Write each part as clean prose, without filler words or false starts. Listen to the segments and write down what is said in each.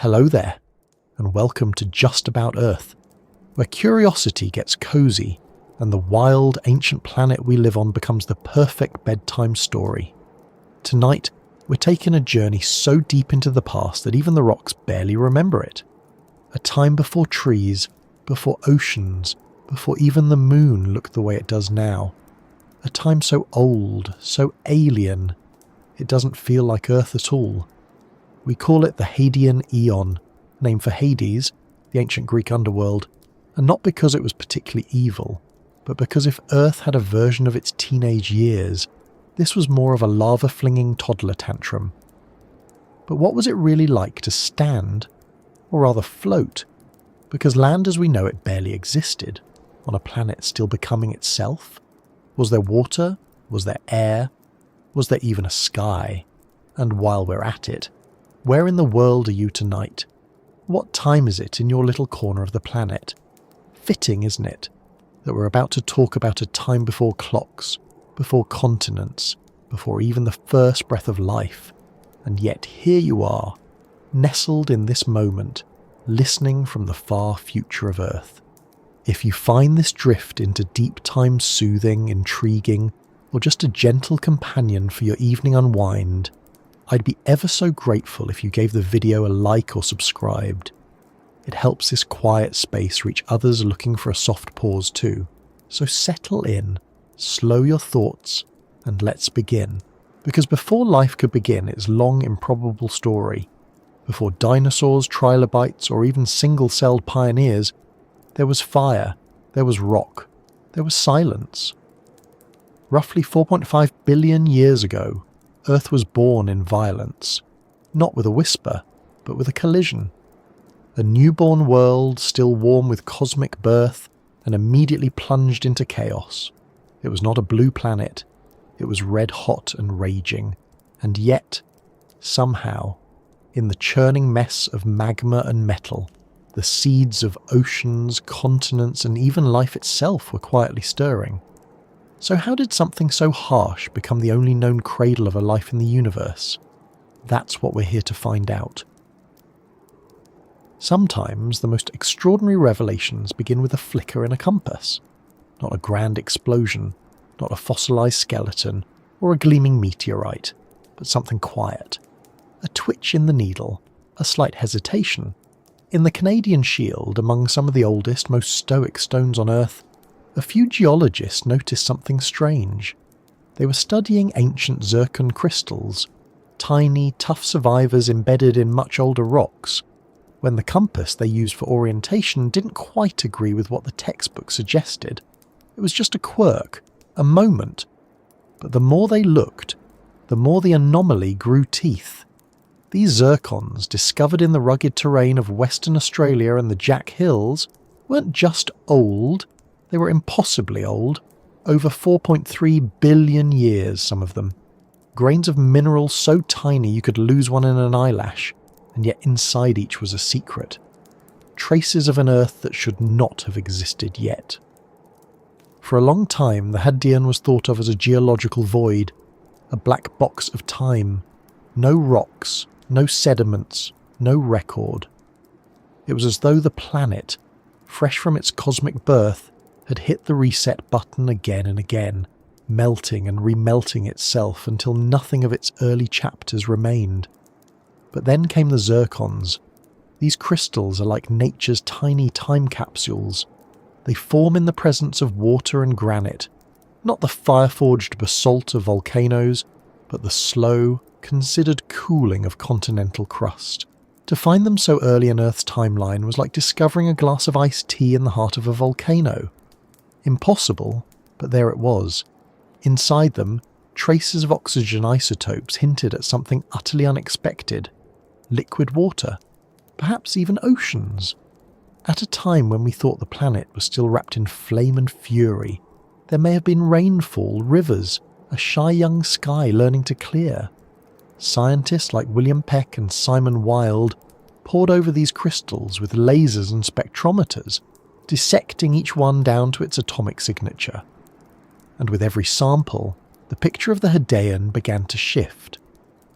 Hello there, and welcome to Just About Earth, where curiosity gets cozy and the wild, ancient planet we live on becomes the perfect bedtime story. Tonight, we're taking a journey so deep into the past that even the rocks barely remember it. A time before trees, before oceans, before even the moon looked the way it does now. A time so old, so alien, it doesn't feel like Earth at all. We call it the Hadean Eon, named for Hades, the ancient Greek underworld, and not because it was particularly evil, but because if Earth had a version of its teenage years, this was more of a lava-flinging toddler tantrum. But what was it really like to stand, or rather float, because land as we know it barely existed, on a planet still becoming itself? Was there water? Was there air? Was there even a sky? And while we're at it, where in the world are you tonight? What time is it in your little corner of the planet? Fitting, isn't it, that we're about to talk about a time before clocks, before continents, before even the first breath of life, and yet here you are, nestled in this moment, listening from the far future of Earth. If you find this drift into deep time soothing, intriguing, or just a gentle companion for your evening unwind, I'd be ever so grateful if you gave the video a like or subscribed. It helps this quiet space reach others looking for a soft pause too. So settle in, slow your thoughts, and let's begin. Because before life could begin its long improbable story, before dinosaurs, trilobites, or even single-celled pioneers, there was fire, there was rock, there was silence. Roughly 4.5 billion years ago, Earth was born in violence, not with a whisper, but with a collision. A newborn world, still warm with cosmic birth, and immediately plunged into chaos. It was not a blue planet, it was red hot and raging, and yet, somehow, in the churning mess of magma and metal, the seeds of oceans, continents, and even life itself were quietly stirring. So how did something so harsh become the only known cradle of a life in the universe? That's what we're here to find out. Sometimes the most extraordinary revelations begin with a flicker in a compass. Not a grand explosion, not a fossilized skeleton, or a gleaming meteorite, but something quiet. A twitch in the needle, a slight hesitation. In the Canadian Shield, among some of the oldest, most stoic stones on Earth, a few geologists noticed something strange. They were studying ancient Zircon crystals, tiny, tough survivors embedded in much older rocks, when the compass they used for orientation didn't quite agree with what the textbook suggested. It was just a quirk, a moment. But the more they looked, the more the anomaly grew teeth. These zircons, discovered in the rugged terrain of Western Australia and the Jack Hills, weren't just old, they were impossibly old, over 4.3 billion years, some of them. Grains of mineral so tiny you could lose one in an eyelash, and yet inside each was a secret. Traces of an Earth that should not have existed yet. For a long time, the Hadean was thought of as a geological void, a black box of time. No rocks, no sediments, no record. It was as though the planet, fresh from its cosmic birth, had hit the reset button again and again, melting and remelting itself until nothing of its early chapters remained. But then came the zircons. These crystals are like nature's tiny time capsules. They form in the presence of water and granite, not the fire-forged basalt of volcanoes, but the slow, considered cooling of continental crust. To find them so early in Earth's timeline was like discovering a glass of iced tea in the heart of a volcano. Impossible, but there it was. Inside them, traces of oxygen isotopes hinted at something utterly unexpected. Liquid water, perhaps even oceans. At a time when we thought the planet was still wrapped in flame and fury, there may have been rainfall, rivers, a shy young sky learning to clear. Scientists like William Peck and Simon Wilde pored over these crystals with lasers and spectrometers, dissecting each one down to its atomic signature. And with every sample, the picture of the Hadean began to shift.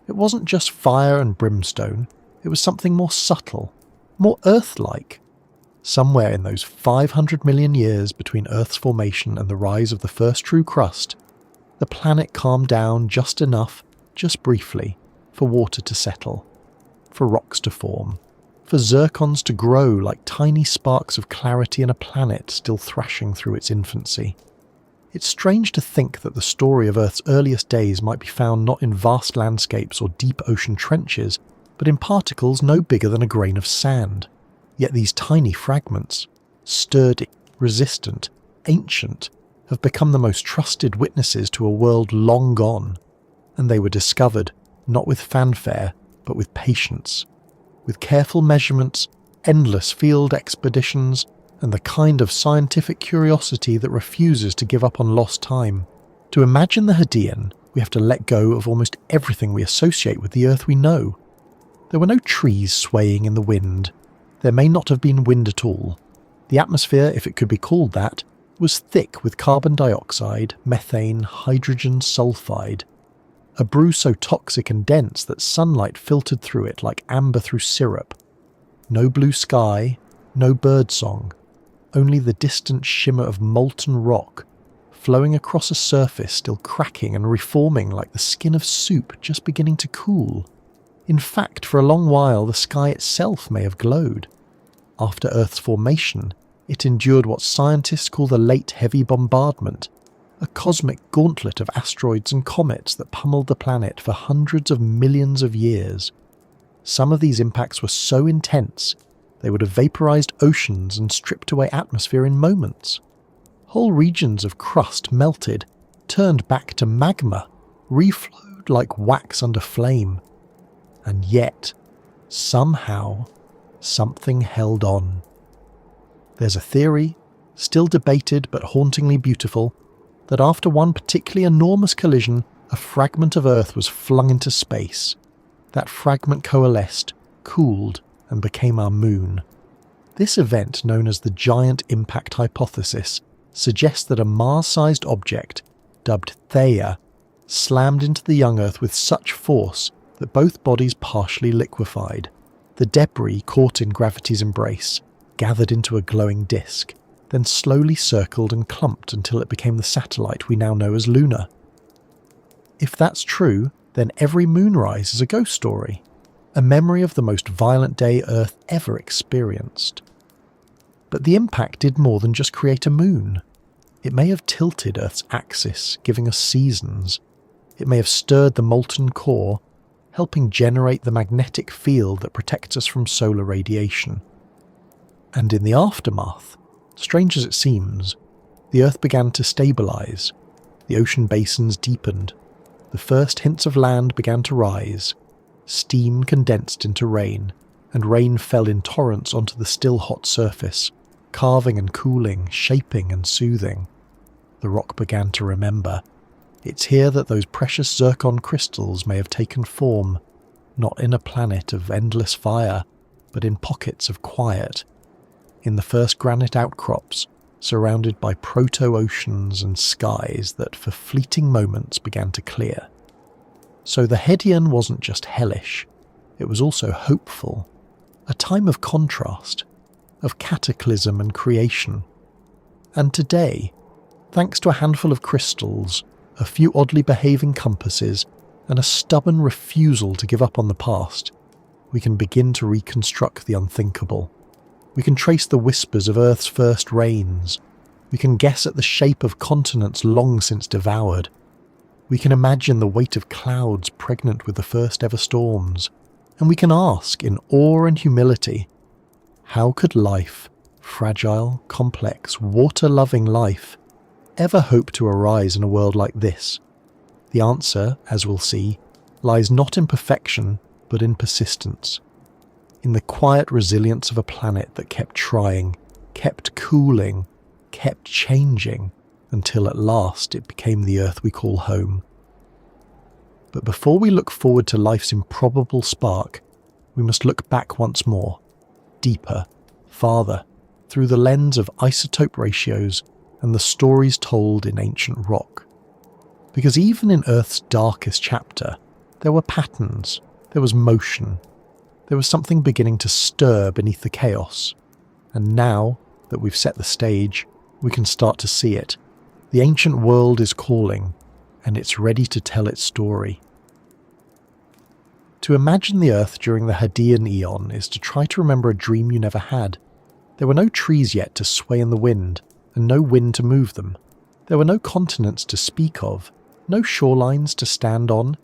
It wasn't just fire and brimstone, It was something more subtle, more Earth-like. Somewhere in those 500 million years between Earth's formation and the rise of the first true crust, the planet calmed down just enough, just briefly, for water to settle, for rocks to form, for zircons to grow like tiny sparks of clarity in a planet still thrashing through its infancy. It's strange to think that the story of Earth's earliest days might be found not in vast landscapes or deep ocean trenches, but in particles no bigger than a grain of sand. Yet these tiny fragments, sturdy, resistant, ancient, have become the most trusted witnesses to a world long gone, and they were discovered not with fanfare, but with patience, with careful measurements, endless field expeditions, and the kind of scientific curiosity that refuses to give up on lost time. To imagine the Hadean, we have to let go of almost everything we associate with the Earth we know. There were no trees swaying in the wind. There may not have been wind at all. The atmosphere, if it could be called that, was thick with carbon dioxide, methane, hydrogen sulfide, a brew so toxic and dense that sunlight filtered through it like amber through syrup. No blue sky, no birdsong, only the distant shimmer of molten rock, flowing across a surface still cracking and reforming like the skin of soup just beginning to cool. In fact, for a long while the sky itself may have glowed. After Earth's formation, it endured what scientists call the late heavy bombardment, a cosmic gauntlet of asteroids and comets that pummeled the planet for hundreds of millions of years. Some of these impacts were so intense, they would have vaporized oceans and stripped away atmosphere in moments. Whole regions of crust melted, turned back to magma, reflowed like wax under flame. And yet, somehow, something held on. There's a theory, still debated but hauntingly beautiful, that after one particularly enormous collision, a fragment of Earth was flung into space. That fragment coalesced, cooled, and became our moon. This event, known as the Giant Impact Hypothesis, suggests that a Mars-sized object, dubbed Theia, slammed into the young Earth with such force that both bodies partially liquefied. The debris, caught in gravity's embrace, gathered into a glowing disk, then slowly circled and clumped until it became the satellite we now know as Luna. If that's true, then every moonrise is a ghost story, a memory of the most violent day Earth ever experienced. But the impact did more than just create a moon. It may have tilted Earth's axis, giving us seasons. It may have stirred the molten core, helping generate the magnetic field that protects us from solar radiation. And in the aftermath, strange as it seems, the Earth began to stabilize. The ocean basins deepened. The first hints of land began to rise. Steam condensed into rain, and rain fell in torrents onto the still hot surface, carving and cooling, shaping and soothing. The rock began to remember. It's here that those precious zircon crystals may have taken form, not in a planet of endless fire, but in pockets of quiet. In the first granite outcrops, surrounded by proto-oceans and skies that for fleeting moments began to clear. So the Hadean wasn't just hellish, it was also hopeful, a time of contrast, of cataclysm and creation. And today, thanks to a handful of crystals, a few oddly behaving compasses, and a stubborn refusal to give up on the past, we can begin to reconstruct the unthinkable. We can trace the whispers of Earth's first rains. We can guess at the shape of continents long since devoured. We can imagine the weight of clouds pregnant with the first ever storms. And we can ask, in awe and humility, how could life, fragile, complex, water-loving life, ever hope to arise in a world like this? The answer, as we'll see, lies not in perfection, but in persistence. In the quiet resilience of a planet that kept trying, kept cooling, kept changing, until at last it became the Earth we call home. But before we look forward to life's improbable spark, we must look back once more, deeper, farther, through the lens of isotope ratios and the stories told in ancient rock. Because even in Earth's darkest chapter, there were patterns, there was motion, There was something beginning to stir beneath the chaos, and now that we've set the stage, we can start to see it. The ancient world is calling, and it's ready to tell its story. To imagine the Earth during the Hadean Eon is to try to remember a dream you never had. There were no trees yet to sway in the wind, and no wind to move them. There were no continents to speak of, no shorelines to stand on,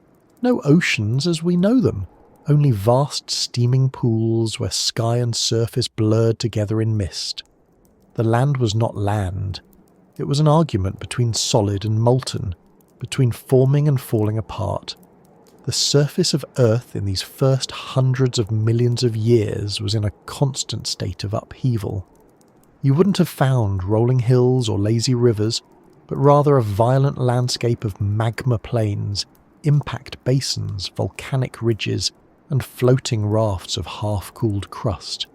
no oceans as we know them, only vast steaming pools where sky and surface blurred together in mist. The land was not land. It was an argument between solid and molten, between forming and falling apart. The surface of Earth in these first hundreds of millions of years was in a constant state of upheaval. You wouldn't have found rolling hills or lazy rivers, but rather a violent landscape of magma plains, impact basins, volcanic ridges, and floating rafts of half-cooled crust.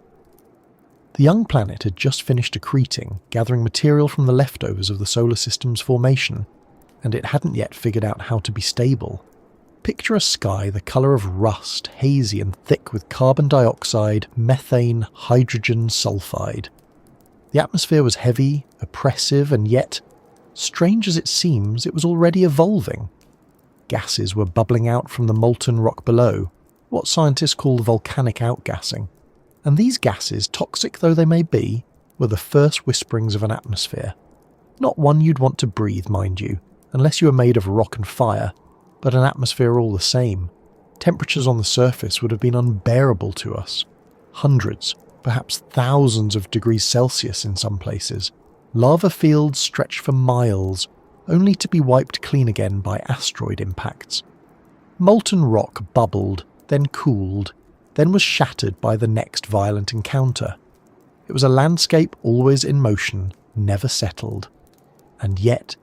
The young planet had just finished accreting, gathering material from the leftovers of the solar system's formation, and it hadn't yet figured out how to be stable. Picture a sky the colour of rust, hazy and thick with carbon dioxide, methane, hydrogen, sulfide. The atmosphere was heavy, oppressive, and yet, strange as it seems, it was already evolving. Gases were bubbling out from the molten rock below, what scientists call volcanic outgassing. And these gases, toxic though they may be, were the first whisperings of an atmosphere. Not one you'd want to breathe, mind you, unless you were made of rock and fire, but an atmosphere all the same. Temperatures on the surface would have been unbearable to us. Hundreds, perhaps thousands of degrees Celsius in some places. Lava fields stretched for miles, only to be wiped clean again by asteroid impacts. Molten rock bubbled, then cooled, then was shattered by the next violent encounter. It was a landscape always in motion, never settled. And yet,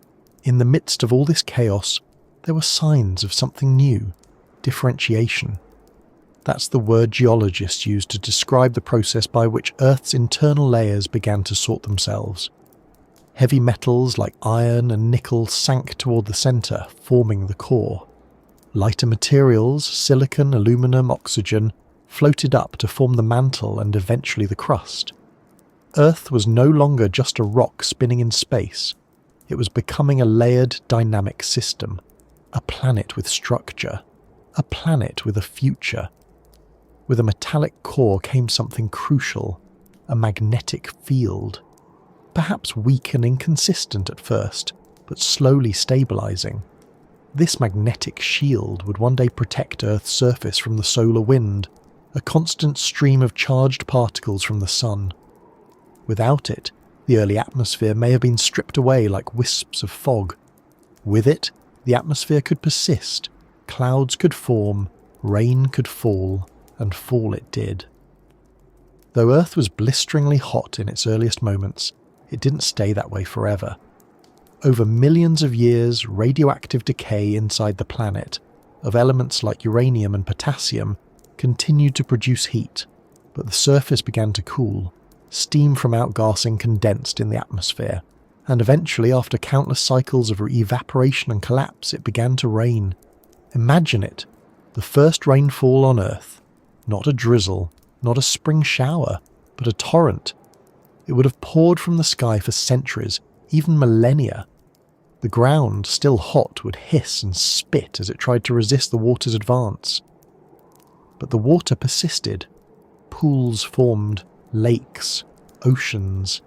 in the midst of all this chaos, there were signs of something new, differentiation. That's the word geologists use to describe the process by which Earth's internal layers began to sort themselves. Heavy metals like iron and nickel sank toward the centre, forming the core. Lighter materials, silicon, aluminum, oxygen, floated up to form the mantle and eventually the crust. Earth was no longer just a rock spinning in space. It was becoming a layered, dynamic system. A planet with structure. A planet with a future. With a metallic core came something crucial, a magnetic field. Perhaps weak and inconsistent at first, but slowly stabilizing. This magnetic shield would one day protect Earth's surface from the solar wind, a constant stream of charged particles from the sun. Without it, the early atmosphere may have been stripped away like wisps of fog. With it, the atmosphere could persist, clouds could form, rain could fall, and fall it did. Though Earth was blisteringly hot in its earliest moments, it didn't stay that way forever. Over millions of years, radioactive decay inside the planet, of elements like uranium and potassium, continued to produce heat, but the surface began to cool. Steam from outgassing condensed in the atmosphere, and eventually, after countless cycles of evaporation and collapse, it began to rain. Imagine it, the first rainfall on Earth. Not a drizzle, not a spring shower, but a torrent. It would have poured from the sky for centuries, even millennia. The ground, still hot, would hiss and spit as it tried to resist the water's advance. But the water persisted. Pools formed, lakes, oceans.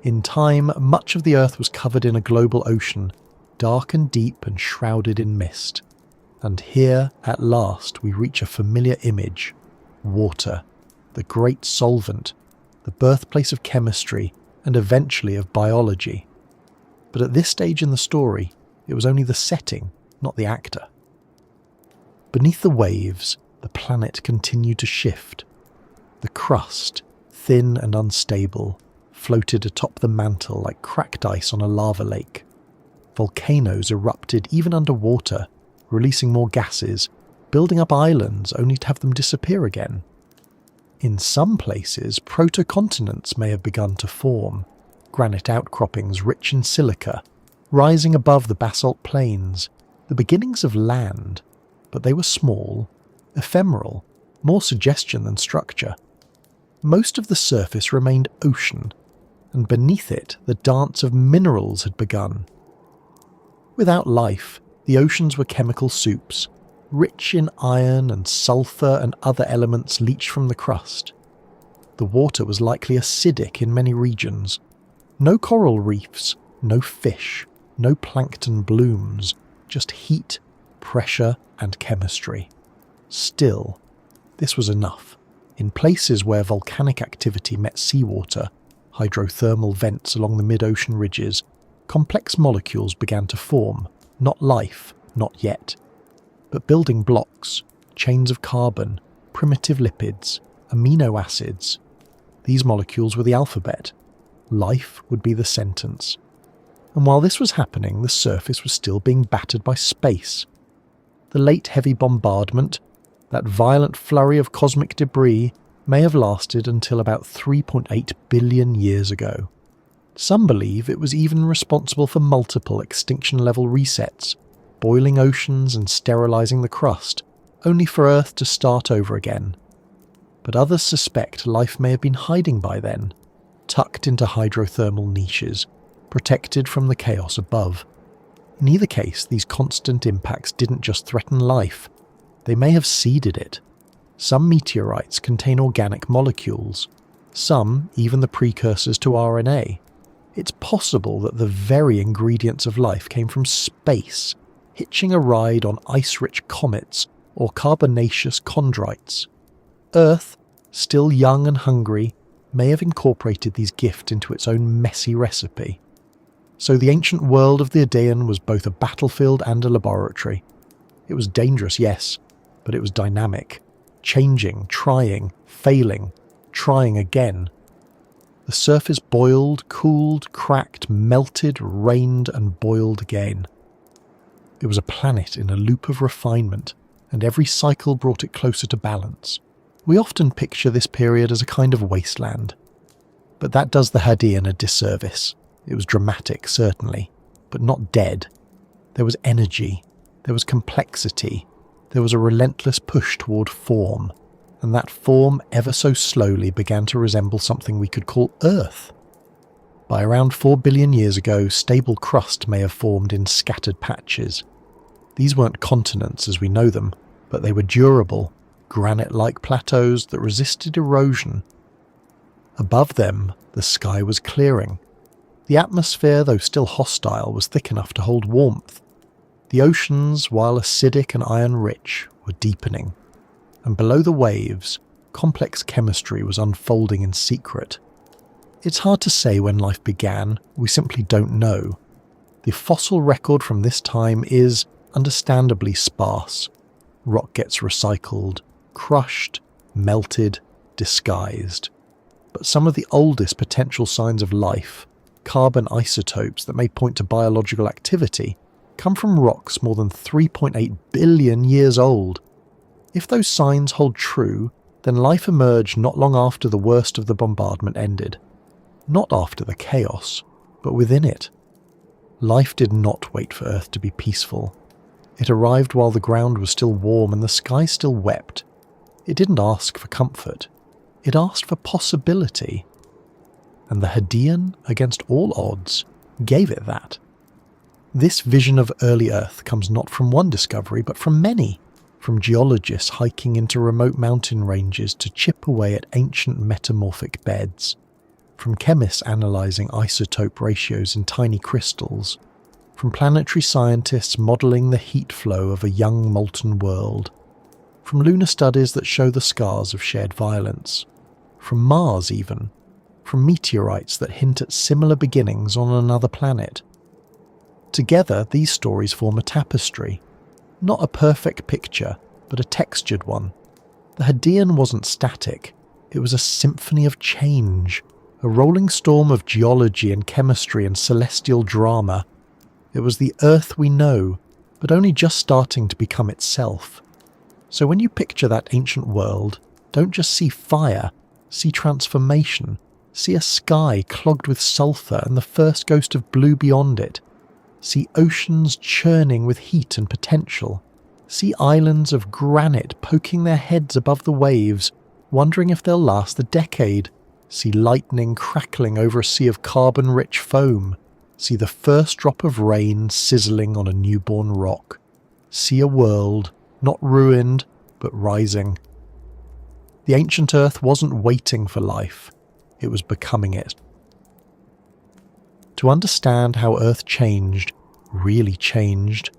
In time, much of the Earth was covered in a global ocean, dark and deep and shrouded in mist. And here, at last, we reach a familiar image. Water, the great solvent, the birthplace of chemistry, and eventually of biology. But at this stage in the story, it was only the setting, not the actor. Beneath the waves, the planet continued to shift. The crust, thin and unstable, floated atop the mantle like cracked ice on a lava lake. Volcanoes erupted even underwater, releasing more gases, building up islands only to have them disappear again. In some places, protocontinents may have begun to form, granite outcroppings rich in silica, rising above the basalt plains, the beginnings of land, but they were small, ephemeral, more suggestion than structure. Most of the surface remained ocean, and beneath it the dance of minerals had begun. Without life, the oceans were chemical soups, rich in iron and sulfur and other elements leached from the crust. The water was likely acidic in many regions. No coral reefs, no fish, no plankton blooms, just heat, pressure, and chemistry. Still, this was enough. In places where volcanic activity met seawater, hydrothermal vents along the mid-ocean ridges, complex molecules began to form, not life, not yet, but building blocks, chains of carbon, primitive lipids, amino acids. These molecules were the alphabet. Life would be the sentence. And while this was happening, the surface was still being battered by space. The late heavy bombardment, that violent flurry of cosmic debris, may have lasted until about 3.8 billion years ago. Some believe it was even responsible for multiple extinction-level resets, boiling oceans and sterilizing the crust, only for Earth to start over again. But others suspect life may have been hiding by then, tucked into hydrothermal niches, protected from the chaos above. In either case, these constant impacts didn't just threaten life, they may have seeded it. Some meteorites contain organic molecules, some even the precursors to RNA. It's possible that the very ingredients of life came from space, hitching a ride on ice-rich comets or carbonaceous chondrites. Earth, still young and hungry, may have incorporated these gifts into its own messy recipe. So the ancient world of the Hadean was both a battlefield and a laboratory. It was dangerous, yes, but it was dynamic, changing, trying, failing, trying again. The surface boiled, cooled, cracked, melted, rained, and boiled again. It was a planet in a loop of refinement, and every cycle brought it closer to balance. We often picture this period as a kind of wasteland. But that does the Hadean a disservice. It was dramatic, certainly, but not dead. There was energy, there was complexity, there was a relentless push toward form, and that form ever so slowly began to resemble something we could call Earth. By around 4 billion years ago, stable crust may have formed in scattered patches. These weren't continents as we know them, but they were durable, granite-like plateaus that resisted erosion. Above them, the sky was clearing. The atmosphere, though still hostile, was thick enough to hold warmth. The oceans, while acidic and iron-rich, were deepening. And below the waves, complex chemistry was unfolding in secret. It's hard to say when life began, we simply don't know. The fossil record from this time is, understandably, sparse. Rock gets recycled, crushed, melted, disguised. But some of the oldest potential signs of life, carbon isotopes that may point to biological activity, come from rocks more than 3.8 billion years old. If those signs hold true, then life emerged not long after the worst of the bombardment ended. Not after the chaos, but within it. Life did not wait for Earth to be peaceful. It arrived while the ground was still warm and the sky still wept. It didn't ask for comfort. It asked for possibility. And the Hadean, against all odds, gave it that. This vision of early Earth comes not from one discovery, but from many. From geologists hiking into remote mountain ranges to chip away at ancient metamorphic beds. From chemists analysing isotope ratios in tiny crystals. From planetary scientists modelling the heat flow of a young molten world. From lunar studies that show the scars of shared violence. From Mars even. From meteorites that hint at similar beginnings on another planet. Together, these stories form a tapestry. Not a perfect picture, but a textured one. The Hadean wasn't static. It was a symphony of change. A rolling storm of geology and chemistry and celestial drama. It was the Earth we know, but only just starting to become itself. So when you picture that ancient world, don't just see fire, see transformation, see a sky clogged with sulfur and the first ghost of blue beyond it. See oceans churning with heat and potential. See islands of granite poking their heads above the waves, wondering if they'll last a decade. See lightning crackling over a sea of carbon-rich foam. See the first drop of rain sizzling on a newborn rock. See a world, not ruined, but rising. The ancient Earth wasn't waiting for life, it was becoming it. To understand how Earth changed, really changed,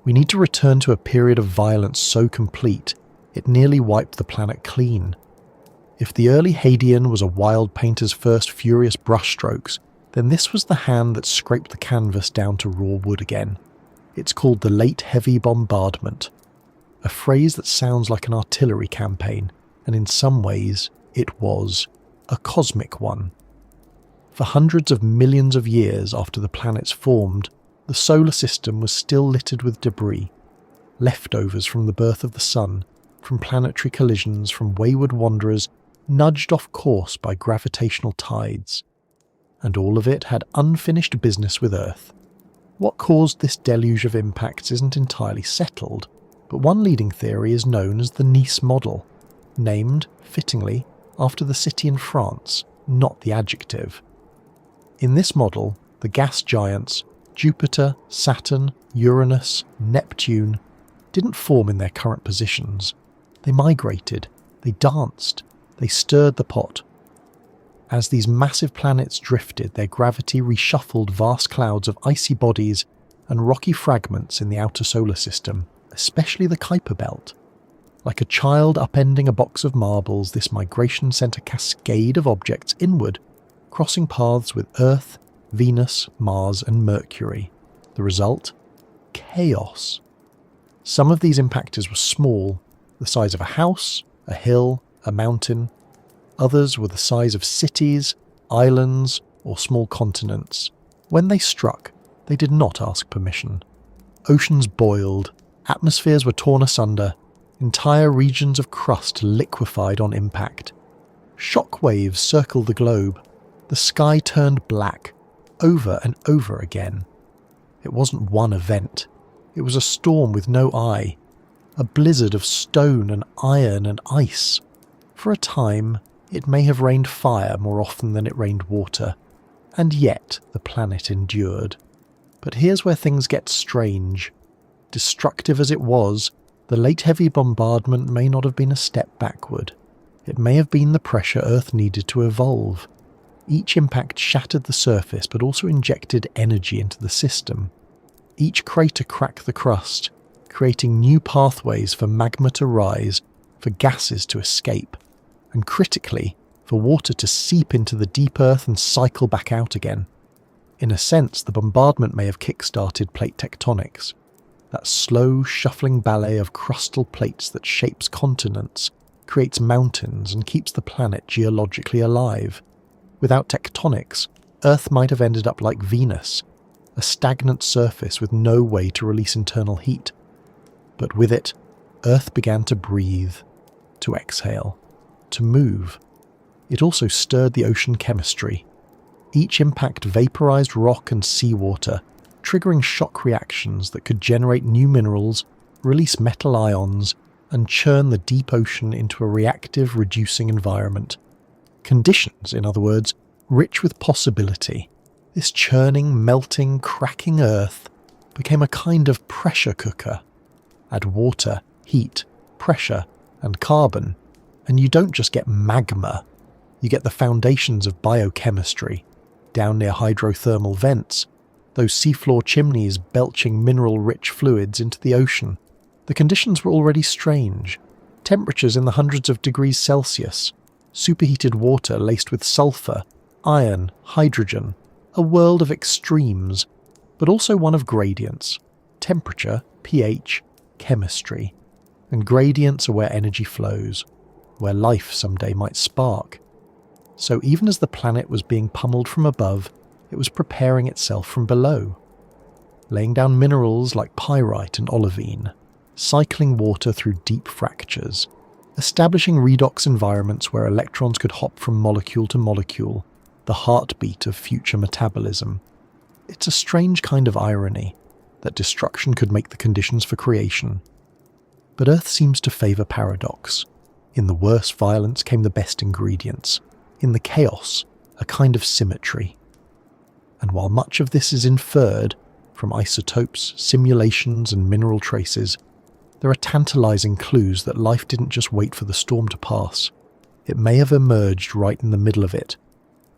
we need to return to a period of violence so complete, it nearly wiped the planet clean. If the early Hadean was a wild painter's first furious brushstrokes, then this was the hand that scraped the canvas down to raw wood again. It's called the Late Heavy Bombardment, a phrase that sounds like an artillery campaign, and in some ways it was a cosmic one. For hundreds of millions of years after the planets formed, the solar system was still littered with debris, leftovers from the birth of the sun, from planetary collisions, from wayward wanderers nudged off course by gravitational tides. And all of it had unfinished business with Earth. What caused this deluge of impacts isn't entirely settled, but one leading theory is known as the Nice model, named, fittingly, after the city in France, not the adjective. In this model, the gas giants, Jupiter, Saturn, Uranus, Neptune, didn't form in their current positions. They migrated, they danced, they stirred the pot. As these massive planets drifted, their gravity reshuffled vast clouds of icy bodies and rocky fragments in the outer solar system, especially the Kuiper belt. Like a child upending a box of marbles, this migration sent a cascade of objects inward, crossing paths with Earth, Venus, Mars, and Mercury. The result? Chaos. Some of these impactors were small, the size of a house, a hill, a mountain. Others were the size of cities, islands, or small continents. When they struck, they did not ask permission. Oceans boiled, atmospheres were torn asunder, entire regions of crust liquefied on impact. Shock waves circled the globe. The sky turned black, over and over again. It wasn't one event. It was a storm with no eye, a blizzard of stone and iron and ice. For a time, it may have rained fire more often than it rained water, and yet the planet endured. But here's where things get strange. Destructive as it was, the late heavy bombardment may not have been a step backward. It may have been the pressure Earth needed to evolve. Each impact shattered the surface but also injected energy into the system. Each crater cracked the crust, creating new pathways for magma to rise, for gases to escape, and critically, for water to seep into the deep earth and cycle back out again. In a sense, the bombardment may have kick-started plate tectonics, that slow, shuffling ballet of crustal plates that shapes continents, creates mountains, and keeps the planet geologically alive. Without tectonics, Earth might have ended up like Venus, a stagnant surface with no way to release internal heat. But with it, Earth began to breathe, to exhale, to move. It also stirred the ocean chemistry. Each impact vaporized rock and seawater, triggering shock reactions that could generate new minerals, release metal ions, and churn the deep ocean into a reactive, reducing environment. Conditions, in other words, rich with possibility. This churning, melting, cracking Earth became a kind of pressure cooker. Add water, heat, pressure, and carbon, and you don't just get magma, you get the foundations of biochemistry, down near hydrothermal vents, those seafloor chimneys belching mineral-rich fluids into the ocean. The conditions were already strange. Temperatures in the hundreds of degrees Celsius, superheated water laced with sulfur, iron, hydrogen, a world of extremes, but also one of gradients. Temperature, pH, chemistry. And gradients are where energy flows, where life someday might spark. So even as the planet was being pummeled from above, it was preparing itself from below, laying down minerals like pyrite and olivine, cycling water through deep fractures, establishing redox environments where electrons could hop from molecule to molecule, the heartbeat of future metabolism. It's a strange kind of irony that destruction could make the conditions for creation. But Earth seems to favour paradox. In the worst violence came the best ingredients. In the chaos, a kind of symmetry. And while much of this is inferred from isotopes, simulations and mineral traces, there are tantalising clues that life didn't just wait for the storm to pass. It may have emerged right in the middle of it.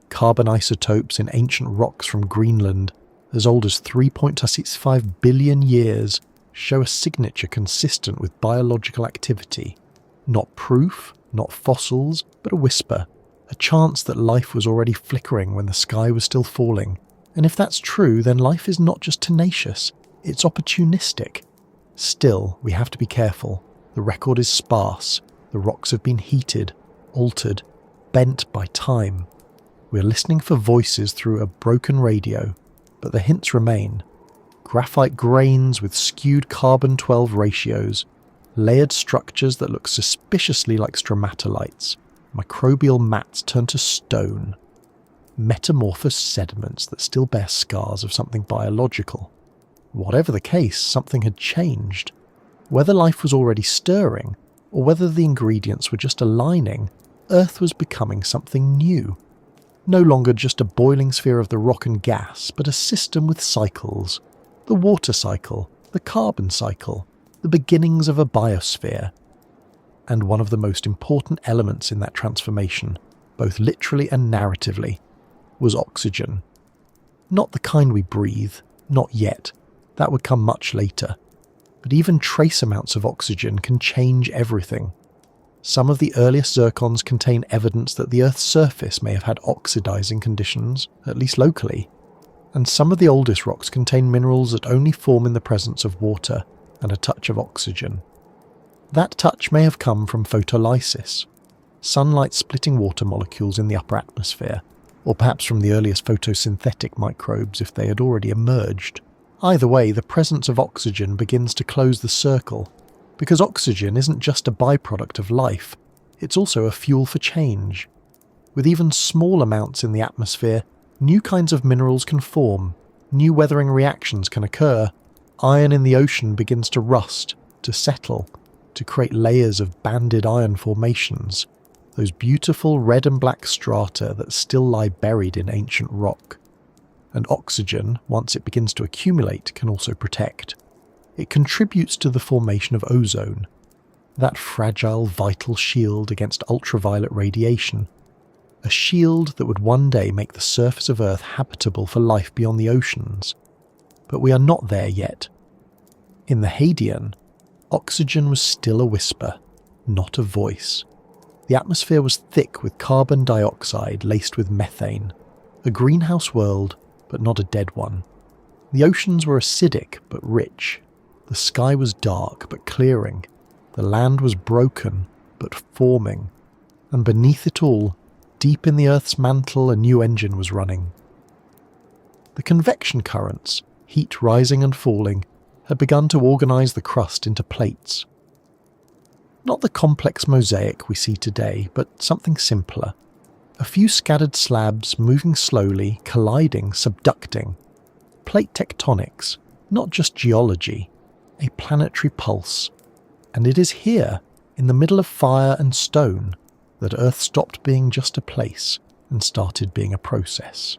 Carbon isotopes in ancient rocks from Greenland, as old as 3.65 billion years, show a signature consistent with biological activity. Not proof, not fossils, but a whisper, a chance that life was already flickering when the sky was still falling. And if that's true, then life is not just tenacious, it's opportunistic. Still, we have to be careful. The record is sparse. The rocks have been heated, altered, bent by time. We're listening for voices through a broken radio, but the hints remain. Graphite grains with skewed carbon-12 ratios, layered structures that look suspiciously like stromatolites, microbial mats turned to stone, metamorphosed sediments that still bear scars of something biological. Whatever the case, something had changed. Whether life was already stirring, or whether the ingredients were just aligning, Earth was becoming something new. No longer just a boiling sphere of the rock and gas, but a system with cycles. The water cycle, the carbon cycle, the beginnings of a biosphere. And one of the most important elements in that transformation, both literally and narratively, was oxygen. Not the kind we breathe, not yet. That would come much later. But even trace amounts of oxygen can change everything. Some of the earliest zircons contain evidence that the Earth's surface may have had oxidizing conditions, at least locally. And some of the oldest rocks contain minerals that only form in the presence of water and a touch of oxygen. That touch may have come from photolysis, sunlight splitting water molecules in the upper atmosphere, or perhaps from the earliest photosynthetic microbes if they had already emerged. Either way, the presence of oxygen begins to close the circle, because oxygen isn't just a byproduct of life, it's also a fuel for change. With even small amounts in the atmosphere, new kinds of minerals can form, new weathering reactions can occur, iron in the ocean begins to rust, to settle, to create layers of banded iron formations, those beautiful red and black strata that still lie buried in ancient rock. And oxygen, once it begins to accumulate, can also protect. It contributes to the formation of ozone, that fragile, vital shield against ultraviolet radiation, a shield that would one day make the surface of Earth habitable for life beyond the oceans. But we are not there yet. In the Hadean, oxygen was still a whisper, not a voice. The atmosphere was thick with carbon dioxide laced with methane, a greenhouse world, but not a dead one. The oceans were acidic but rich. The sky was dark but clearing. The land was broken but forming. And beneath it all, deep in the Earth's mantle, a new engine was running. The convection currents, heat rising and falling, had begun to organise the crust into plates. Not the complex mosaic we see today, but something simpler. A few scattered slabs moving slowly, colliding, subducting. Plate tectonics, not just geology, a planetary pulse. And it is here, in the middle of fire and stone, that Earth stopped being just a place and started being a process.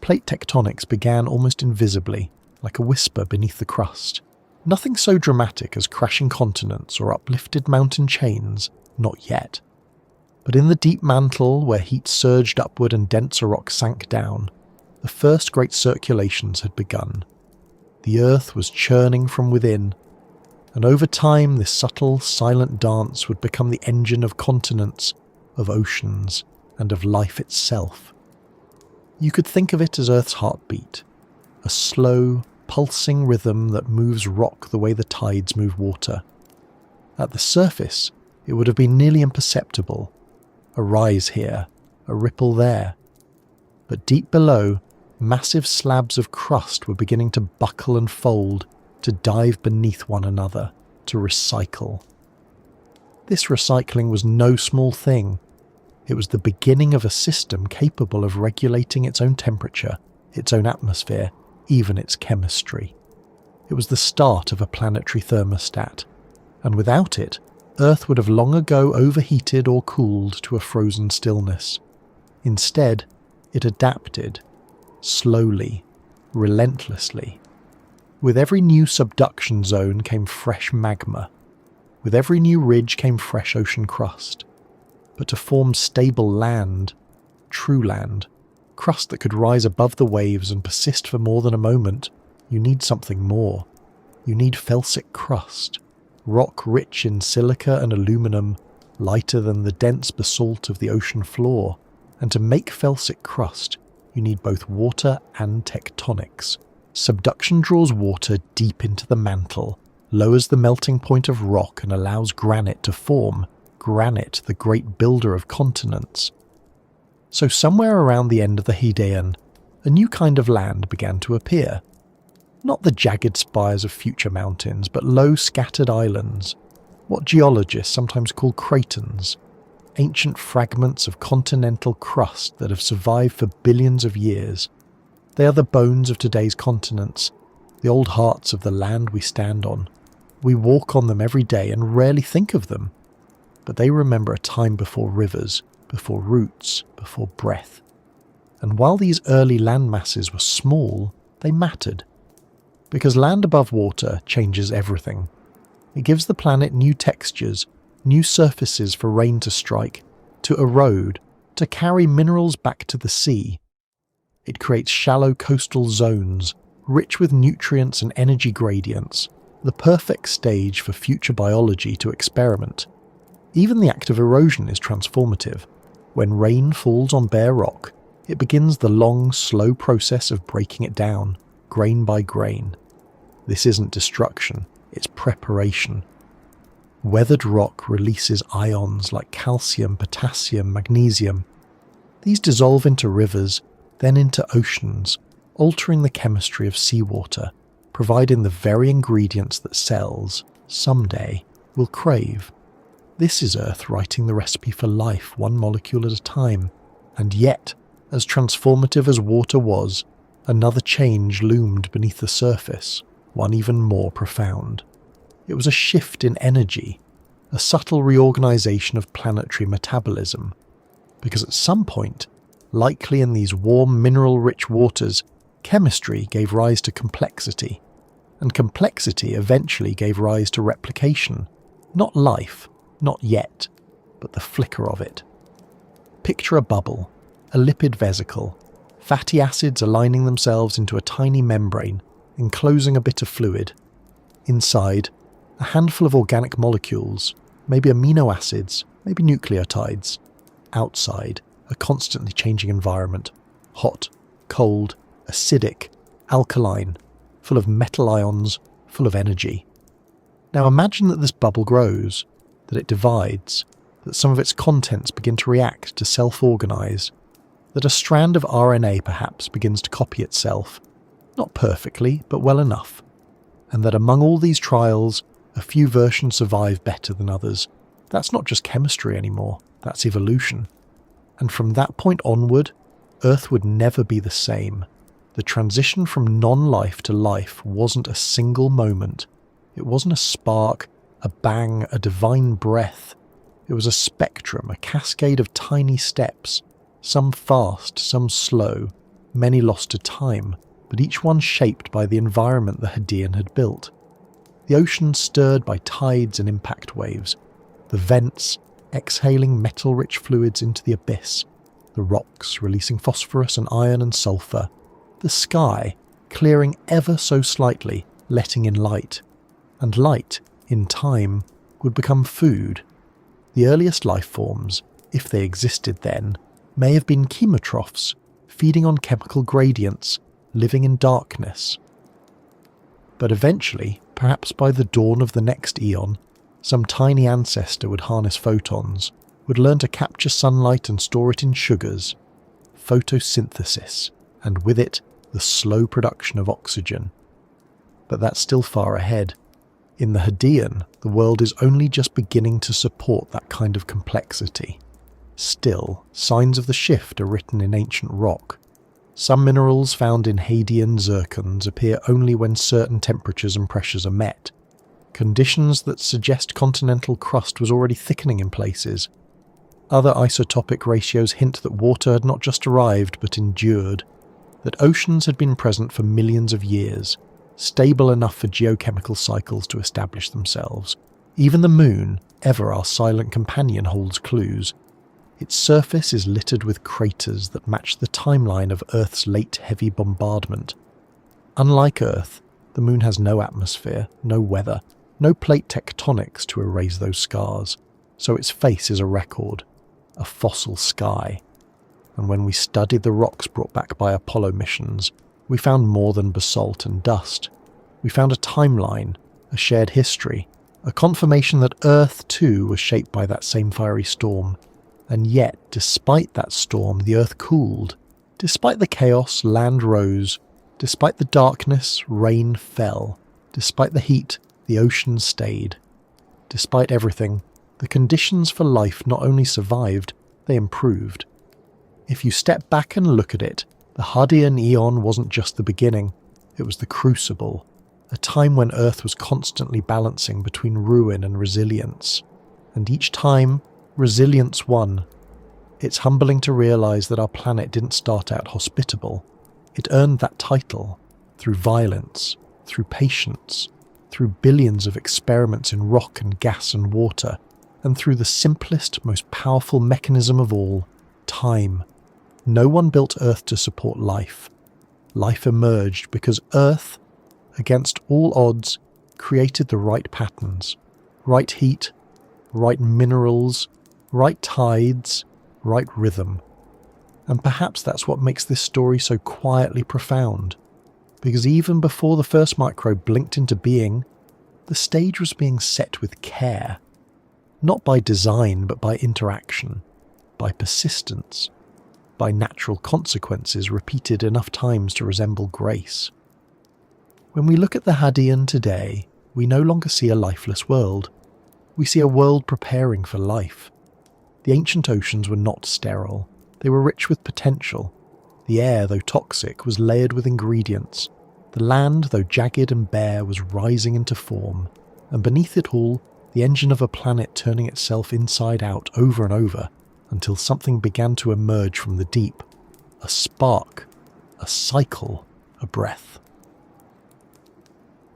Plate tectonics began almost invisibly, like a whisper beneath the crust. Nothing so dramatic as crashing continents or uplifted mountain chains, not yet. But in the deep mantle, where heat surged upward and denser rock sank down, the first great circulations had begun. The Earth was churning from within, and over time this subtle, silent dance would become the engine of continents, of oceans, and of life itself. You could think of it as Earth's heartbeat, a slow, pulsing rhythm that moves rock the way the tides move water. At the surface, it would have been nearly imperceptible, a rise here, a ripple there. But deep below, massive slabs of crust were beginning to buckle and fold, to dive beneath one another, to recycle. This recycling was no small thing. It was the beginning of a system capable of regulating its own temperature, its own atmosphere, even its chemistry. It was the start of a planetary thermostat, and without it, Earth would have long ago overheated or cooled to a frozen stillness. Instead, it adapted, slowly, relentlessly. With every new subduction zone came fresh magma. With every new ridge came fresh ocean crust. But to form stable land, true land, crust that could rise above the waves and persist for more than a moment, you need something more. You need felsic crust, rock rich in silica and aluminum, lighter than the dense basalt of the ocean floor. And to make felsic crust, you need both water and tectonics. Subduction draws water deep into the mantle, lowers the melting point of rock and allows granite to form, granite the great builder of continents. So somewhere around the end of the Hadean, a new kind of land began to appear. Not the jagged spires of future mountains, but low scattered islands, what geologists sometimes call cratons, ancient fragments of continental crust that have survived for billions of years. They are the bones of today's continents, the old hearts of the land we stand on. We walk on them every day and rarely think of them, but they remember a time before rivers, before roots, before breath. And while these early land masses were small, they mattered. Because land above water changes everything. It gives the planet new textures, new surfaces for rain to strike, to erode, to carry minerals back to the sea. It creates shallow coastal zones, rich with nutrients and energy gradients, the perfect stage for future biology to experiment. Even the act of erosion is transformative. When rain falls on bare rock, it begins the long, slow process of breaking it down, grain by grain. This isn't destruction, it's preparation. Weathered rock releases ions like calcium, potassium, magnesium. These dissolve into rivers, then into oceans, altering the chemistry of seawater, providing the very ingredients that cells, someday, will crave. This is Earth writing the recipe for life, one molecule at a time. And yet, as transformative as water was, another change loomed beneath the surface, one even more profound. It was a shift in energy, a subtle reorganization of planetary metabolism. Because at some point, likely in these warm, mineral-rich waters, chemistry gave rise to complexity, and complexity eventually gave rise to replication. Not life, not yet, but the flicker of it. Picture a bubble, a lipid vesicle, fatty acids aligning themselves into a tiny membrane, enclosing a bit of fluid. Inside, a handful of organic molecules, maybe amino acids, maybe nucleotides. Outside, a constantly changing environment, hot, cold, acidic, alkaline, full of metal ions, full of energy. Now imagine that this bubble grows, that it divides, that some of its contents begin to react, to self-organize, that a strand of RNA perhaps begins to copy itself, not perfectly, but well enough, and that among all these trials, a few versions survive better than others. That's not just chemistry anymore, that's evolution. And from that point onward, Earth would never be the same. The transition from non-life to life wasn't a single moment. It wasn't a spark, a bang, a divine breath. It was a spectrum, a cascade of tiny steps, some fast, some slow, many lost to time, but each one shaped by the environment the Hadean had built. The ocean stirred by tides and impact waves, the vents exhaling metal-rich fluids into the abyss, the rocks releasing phosphorus and iron and sulfur, the sky clearing ever so slightly, letting in light. And light, in time, would become food. The earliest life forms, if they existed then, may have been chemotrophs, feeding on chemical gradients, living in darkness. But eventually, perhaps by the dawn of the next eon, some tiny ancestor would harness photons, would learn to capture sunlight and store it in sugars, photosynthesis, and with it, the slow production of oxygen. But that's still far ahead. In the Hadean, the world is only just beginning to support that kind of complexity. Still, signs of the shift are written in ancient rock. Some minerals found in Hadean zircons appear only when certain temperatures and pressures are met. conditions that suggest continental crust was already thickening in places. Other isotopic ratios hint that water had not just arrived but endured, that oceans had been present for millions of years, stable enough for geochemical cycles to establish themselves. Even the moon, ever our silent companion, holds clues. Its surface is littered with craters that match the timeline of Earth's late heavy bombardment. Unlike Earth, the moon has no atmosphere, no weather, no plate tectonics to erase those scars, so its face is a record, a fossil sky. And when we studied the rocks brought back by Apollo missions, we found more than basalt and dust. We found a timeline, a shared history, a confirmation that Earth too was shaped by that same fiery storm. And yet, despite that storm, the Earth cooled. Despite the chaos, land rose. Despite the darkness, rain fell. Despite the heat, the ocean stayed. Despite everything, the conditions for life not only survived, they improved. If you step back and look at it, the Hadean Eon wasn't just the beginning, it was the crucible, a time when Earth was constantly balancing between ruin and resilience. And each time, resilience won. It's humbling to realise that our planet didn't start out hospitable. It earned that title through violence, through patience, through billions of experiments in rock and gas and water, and through the simplest, most powerful mechanism of all, time. No one built Earth to support life. Life emerged because Earth, against all odds, created the right patterns, right heat, right minerals, right tides, right rhythm. And perhaps that's what makes this story so quietly profound, because even before the first microbe blinked into being, the stage was being set with care, not by design but by interaction, by persistence, by natural consequences repeated enough times to resemble grace. When we look at the Hadean today, we no longer see a lifeless world. We see a world preparing for life. The ancient oceans were not sterile. They were rich with potential. The air, though toxic, was layered with ingredients. The land, though jagged and bare, was rising into form. And beneath it all, the engine of a planet turning itself inside out over and over, until something began to emerge from the deep. A spark, a cycle, a breath.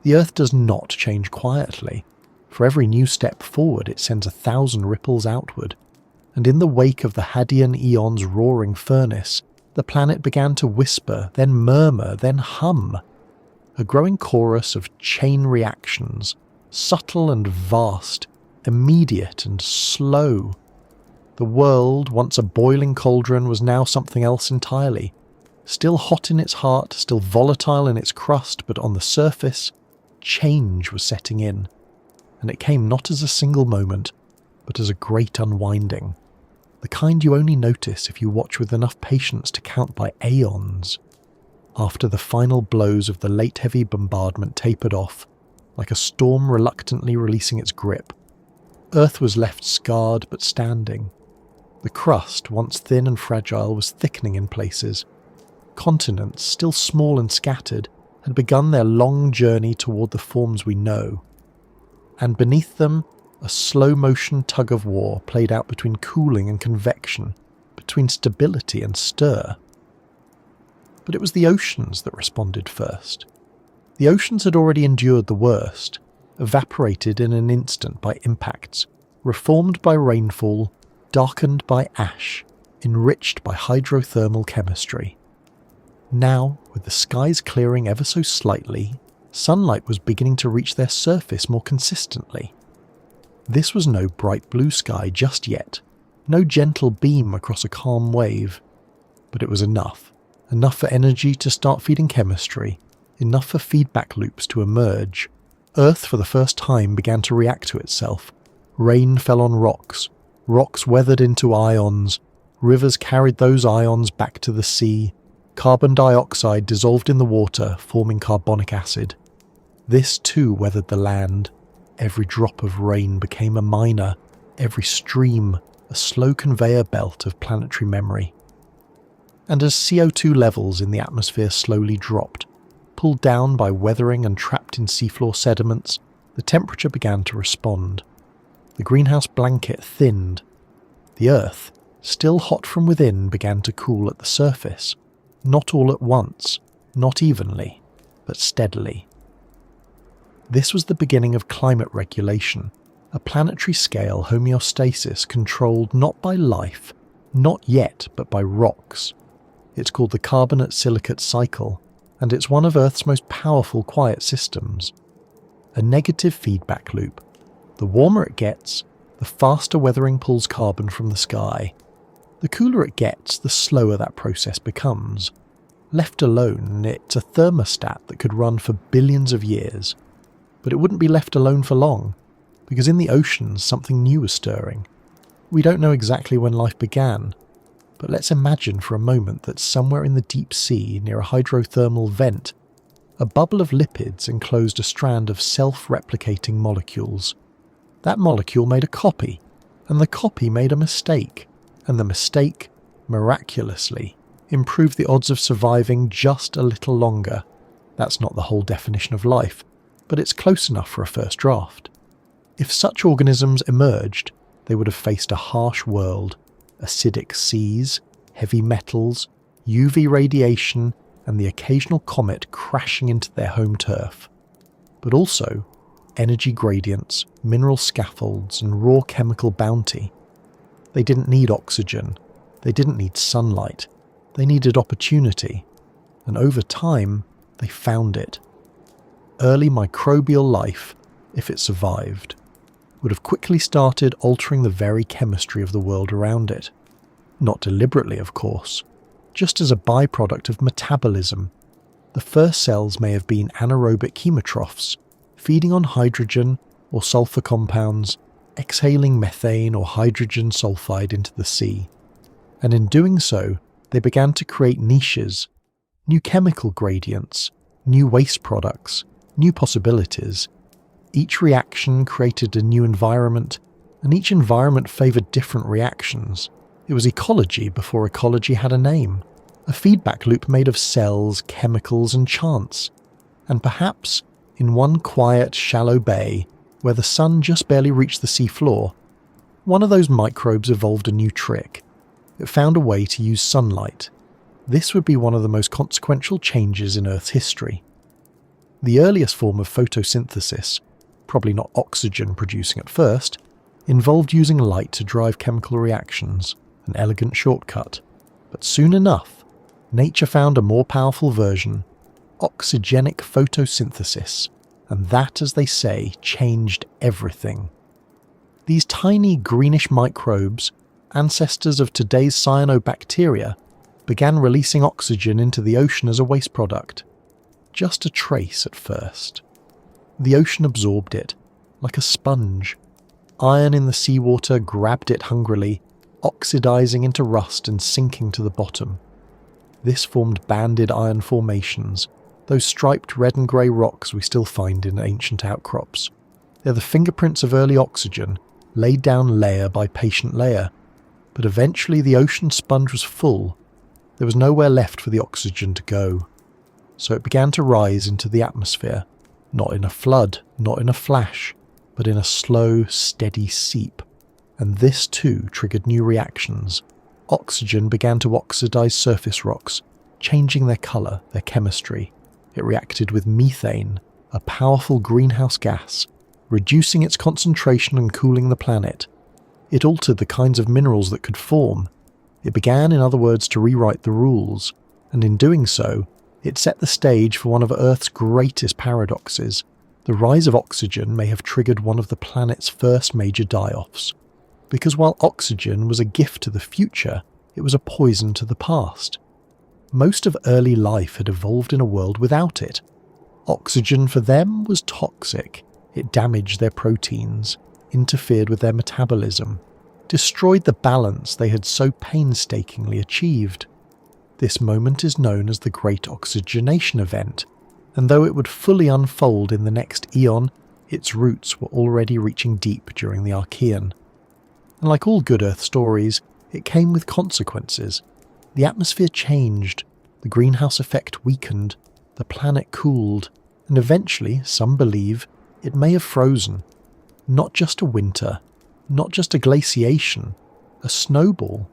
The Earth does not change quietly. For every new step forward, it sends 1,000 ripples outward. And in the wake of the Hadean Eon's roaring furnace, the planet began to whisper, then murmur, then hum. A growing chorus of chain reactions, subtle and vast, immediate and slow. The world, once a boiling cauldron, was now something else entirely. Still hot in its heart, still volatile in its crust, but on the surface, change was setting in. And it came not as a single moment, but as a great unwinding. The kind you only notice if you watch with enough patience to count by aeons. After the final blows of the late heavy bombardment tapered off, like a storm reluctantly releasing its grip, Earth was left scarred but standing. The crust, once thin and fragile, was thickening in places. Continents, still small and scattered, had begun their long journey toward the forms we know. And beneath them, a slow-motion tug-of-war played out between cooling and convection, between stability and stir. But it was the oceans that responded first. The oceans had already endured the worst, evaporated in an instant by impacts, reformed by rainfall, darkened by ash, enriched by hydrothermal chemistry. Now, with the skies clearing ever so slightly, sunlight was beginning to reach their surface more consistently. This was no bright blue sky just yet, no gentle beam across a calm wave, but it was enough for energy to start feeding chemistry, enough for feedback loops to emerge. Earth for the first time began to react to itself. Rain fell on rocks, rocks weathered into ions, rivers carried those ions back to the sea, carbon dioxide dissolved in the water, forming carbonic acid. This too weathered the land. Every drop of rain became a miner, every stream a slow conveyor belt of planetary memory. And as CO2 levels in the atmosphere slowly dropped, pulled down by weathering and trapped in seafloor sediments, the temperature began to respond. The greenhouse blanket thinned. The Earth, still hot from within, began to cool at the surface, not all at once, not evenly, but steadily. This was the beginning of climate regulation, a planetary scale homeostasis controlled not by life, not yet, but by rocks. It's called the carbonate-silicate cycle, and it's one of Earth's most powerful quiet systems. A negative feedback loop. The warmer it gets, the faster weathering pulls carbon from the sky. The cooler it gets, the slower that process becomes. Left alone, it's a thermostat that could run for billions of years. But it wouldn't be left alone for long, because in the oceans something new was stirring. We don't know exactly when life began, but let's imagine for a moment that somewhere in the deep sea near a hydrothermal vent, a bubble of lipids enclosed a strand of self-replicating molecules. That molecule made a copy, and the copy made a mistake, and the mistake, miraculously, improved the odds of surviving just a little longer. That's not the whole definition of life, but it's close enough for a first draft. If such organisms emerged, they would have faced a harsh world, acidic seas, heavy metals, UV radiation, and the occasional comet crashing into their home turf. But also energy gradients, mineral scaffolds, and raw chemical bounty. They didn't need oxygen, they didn't need sunlight, they needed opportunity, and over time, they found it. Early microbial life, if it survived, would have quickly started altering the very chemistry of the world around it. Not deliberately, of course, just as a byproduct of metabolism. The first cells may have been anaerobic chemotrophs, feeding on hydrogen or sulfur compounds, exhaling methane or hydrogen sulfide into the sea. And in doing so, they began to create niches, new chemical gradients, new waste products, new possibilities. Each reaction created a new environment, and each environment favoured different reactions. It was ecology before ecology had a name, a feedback loop made of cells, chemicals, and chance. And perhaps, in one quiet, shallow bay, where the sun just barely reached the seafloor, one of those microbes evolved a new trick. It found a way to use sunlight. This would be one of the most consequential changes in Earth's history. The earliest form of photosynthesis, probably not oxygen producing at first, involved using light to drive chemical reactions, an elegant shortcut. But soon enough, nature found a more powerful version, oxygenic photosynthesis, and that, as they say, changed everything. These tiny greenish microbes, ancestors of today's cyanobacteria, began releasing oxygen into the ocean as a waste product. Just a trace at first. The ocean absorbed it, like a sponge. Iron in the seawater grabbed it hungrily, oxidizing into rust and sinking to the bottom. This formed banded iron formations, those striped red and grey rocks we still find in ancient outcrops. They're the fingerprints of early oxygen, laid down layer by patient layer. But eventually the ocean sponge was full. There was nowhere left for the oxygen to go. So it began to rise into the atmosphere, not in a flood, not in a flash, but in a slow, steady seep. And this too triggered new reactions. Oxygen began to oxidize surface rocks, changing their colour, their chemistry. It reacted with methane, a powerful greenhouse gas, reducing its concentration and cooling the planet. It altered the kinds of minerals that could form. It began, in other words, to rewrite the rules, and in doing so, it set the stage for one of Earth's greatest paradoxes. The rise of oxygen may have triggered one of the planet's first major die-offs. Because while oxygen was a gift to the future, it was a poison to the past. Most of early life had evolved in a world without it. Oxygen for them was toxic. It damaged their proteins, interfered with their metabolism, destroyed the balance they had so painstakingly achieved. This moment is known as the Great Oxygenation Event, and though it would fully unfold in the next eon, its roots were already reaching deep during the Archean. And like all good Earth stories, it came with consequences. The atmosphere changed, the greenhouse effect weakened, the planet cooled, and eventually, some believe, It may have frozen. Not just a winter, not just a glaciation, a snowball.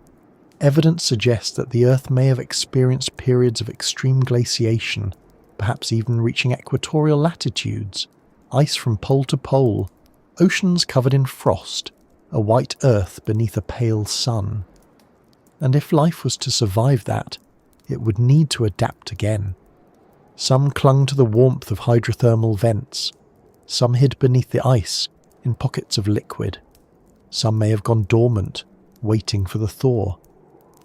Evidence suggests that the Earth may have experienced periods of extreme glaciation, perhaps even reaching equatorial latitudes, ice from pole to pole, oceans covered in frost, a white Earth beneath a pale sun. And if life was to survive that, it would need to adapt again. Some clung to the warmth of hydrothermal vents. Some hid beneath the ice, in pockets of liquid. Some may have gone dormant, waiting for the thaw.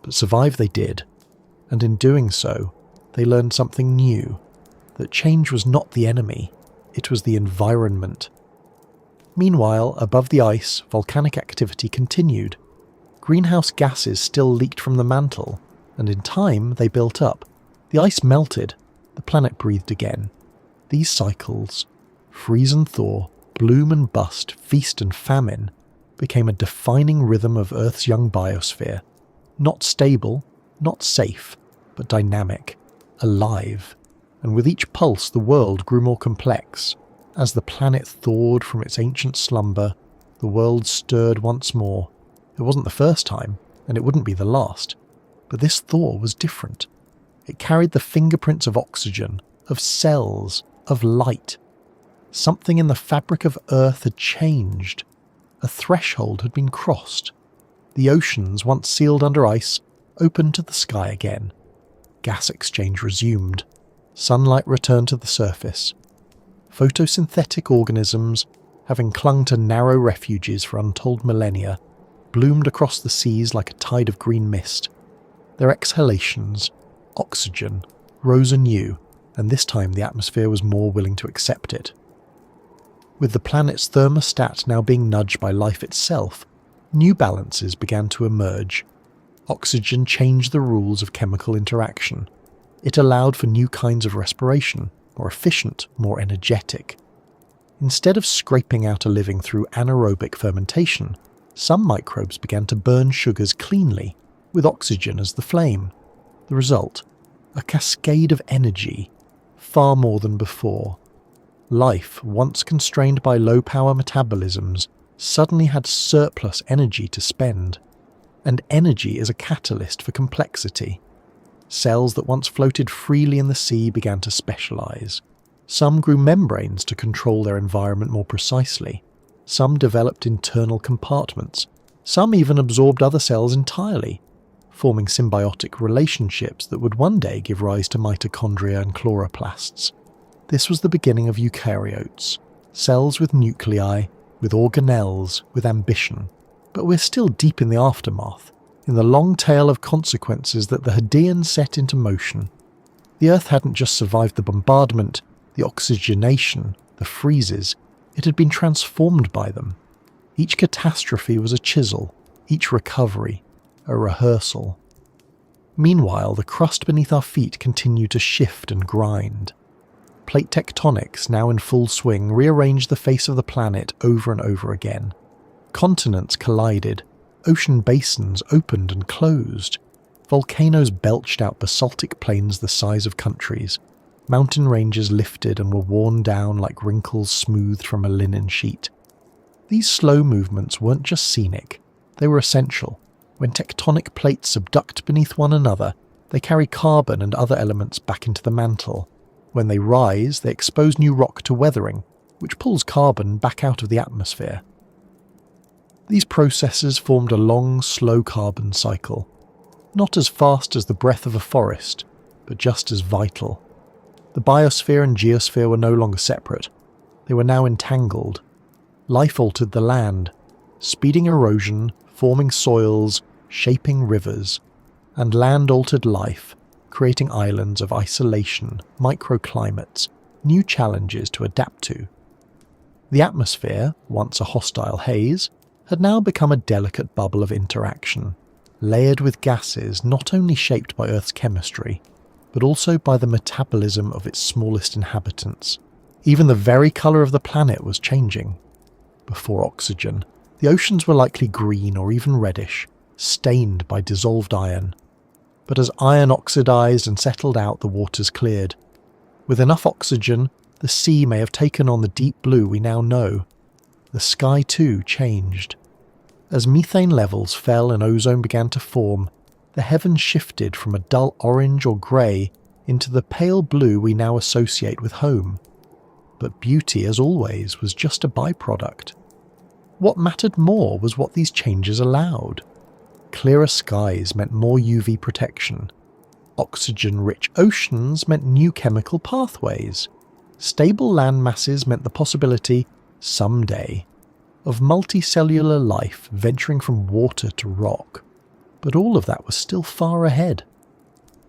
But survive they did, and in doing so, they learned something new, that change was not the enemy, it was the environment. Meanwhile, above the ice, volcanic activity continued. Greenhouse gases still leaked from the mantle, and in time they built up. The ice melted, the planet breathed again. These cycles, freeze and thaw, bloom and bust, feast and famine, became a defining rhythm of Earth's young biosphere. Not stable, not safe, but dynamic, alive. And with each pulse the world grew more complex. As the planet thawed from its ancient slumber, the world stirred once more. It wasn't the first time, and it wouldn't be the last. But this thaw was different. It carried the fingerprints of oxygen, of cells, of light. Something in the fabric of Earth had changed. A threshold had been crossed. The oceans, once sealed under ice, opened to the sky again. Gas exchange resumed. Sunlight returned to the surface. Photosynthetic organisms, having clung to narrow refuges for untold millennia, bloomed across the seas like a tide of green mist. Their exhalations, oxygen, rose anew, and this time the atmosphere was more willing to accept it. With the planet's thermostat now being nudged by life itself, new balances began to emerge. Oxygen changed the rules of chemical interaction. It allowed for new kinds of respiration, more efficient, more energetic. Instead of scraping out a living through anaerobic fermentation, some microbes began to burn sugars cleanly, with oxygen as the flame. The result? A cascade of energy, far more than before. Life, once constrained by low-power metabolisms, suddenly had surplus energy to spend. And energy is a catalyst for complexity. Cells that once floated freely in the sea began to specialize. Some grew membranes to control their environment more precisely. Some developed internal compartments. Some even absorbed other cells entirely, forming symbiotic relationships that would one day give rise to mitochondria and chloroplasts. This was the beginning of eukaryotes, cells with nuclei, with organelles, with ambition. But we're still deep in the aftermath, in the long tail of consequences that the Hadean set into motion. The Earth hadn't just survived the bombardment, the oxygenation, the freezes, it had been transformed by them. Each catastrophe was a chisel, each recovery, a rehearsal. Meanwhile, the crust beneath our feet continued to shift and grind. Plate tectonics, now in full swing, rearranged the face of the planet over and over again. Continents collided, ocean basins opened and closed, volcanoes belched out basaltic plains the size of countries, mountain ranges lifted and were worn down like wrinkles smoothed from a linen sheet. These slow movements weren't just scenic, they were essential. When tectonic plates subduct beneath one another, they carry carbon and other elements back into the mantle. When they rise, they expose new rock to weathering, which pulls carbon back out of the atmosphere. These processes formed a long, slow carbon cycle, not as fast as the breath of a forest, but just as vital. The biosphere and geosphere were no longer separate. They were now entangled. Life altered the land, speeding erosion, forming soils, shaping rivers, and land altered life, creating islands of isolation, microclimates, new challenges to adapt to. The atmosphere, once a hostile haze, had now become a delicate bubble of interaction, layered with gases not only shaped by Earth's chemistry, but also by the metabolism of its smallest inhabitants. Even the very colour of the planet was changing. Before oxygen, the oceans were likely green or even reddish, stained by dissolved iron. But as iron oxidized and settled out, the waters cleared. With enough oxygen, The sea may have taken on the deep blue we now know. The sky too changed. As methane levels fell and ozone began to form, the heavens shifted from a dull orange or grey into the pale blue we now associate with home. But beauty, as always, was just a byproduct. What mattered more was what these changes allowed. Clearer skies meant more UV protection. Oxygen-rich oceans meant new chemical pathways. Stable land masses meant the possibility, someday, of multicellular life venturing from water to rock. But all of that was still far ahead.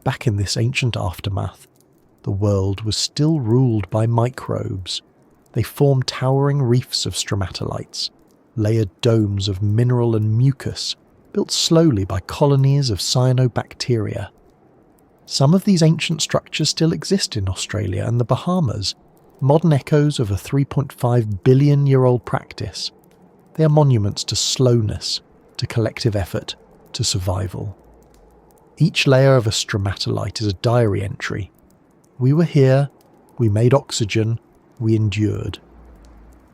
Back in this ancient aftermath, the world was still ruled by microbes. They formed towering reefs of stromatolites, layered domes of mineral and mucus, built slowly by colonies of cyanobacteria. Some of these ancient structures still exist in Australia and the Bahamas, modern echoes of a 3.5 billion-year-old practice. They are monuments to slowness, to collective effort, to survival. Each layer of a stromatolite is a diary entry. We were here, we made oxygen, we endured.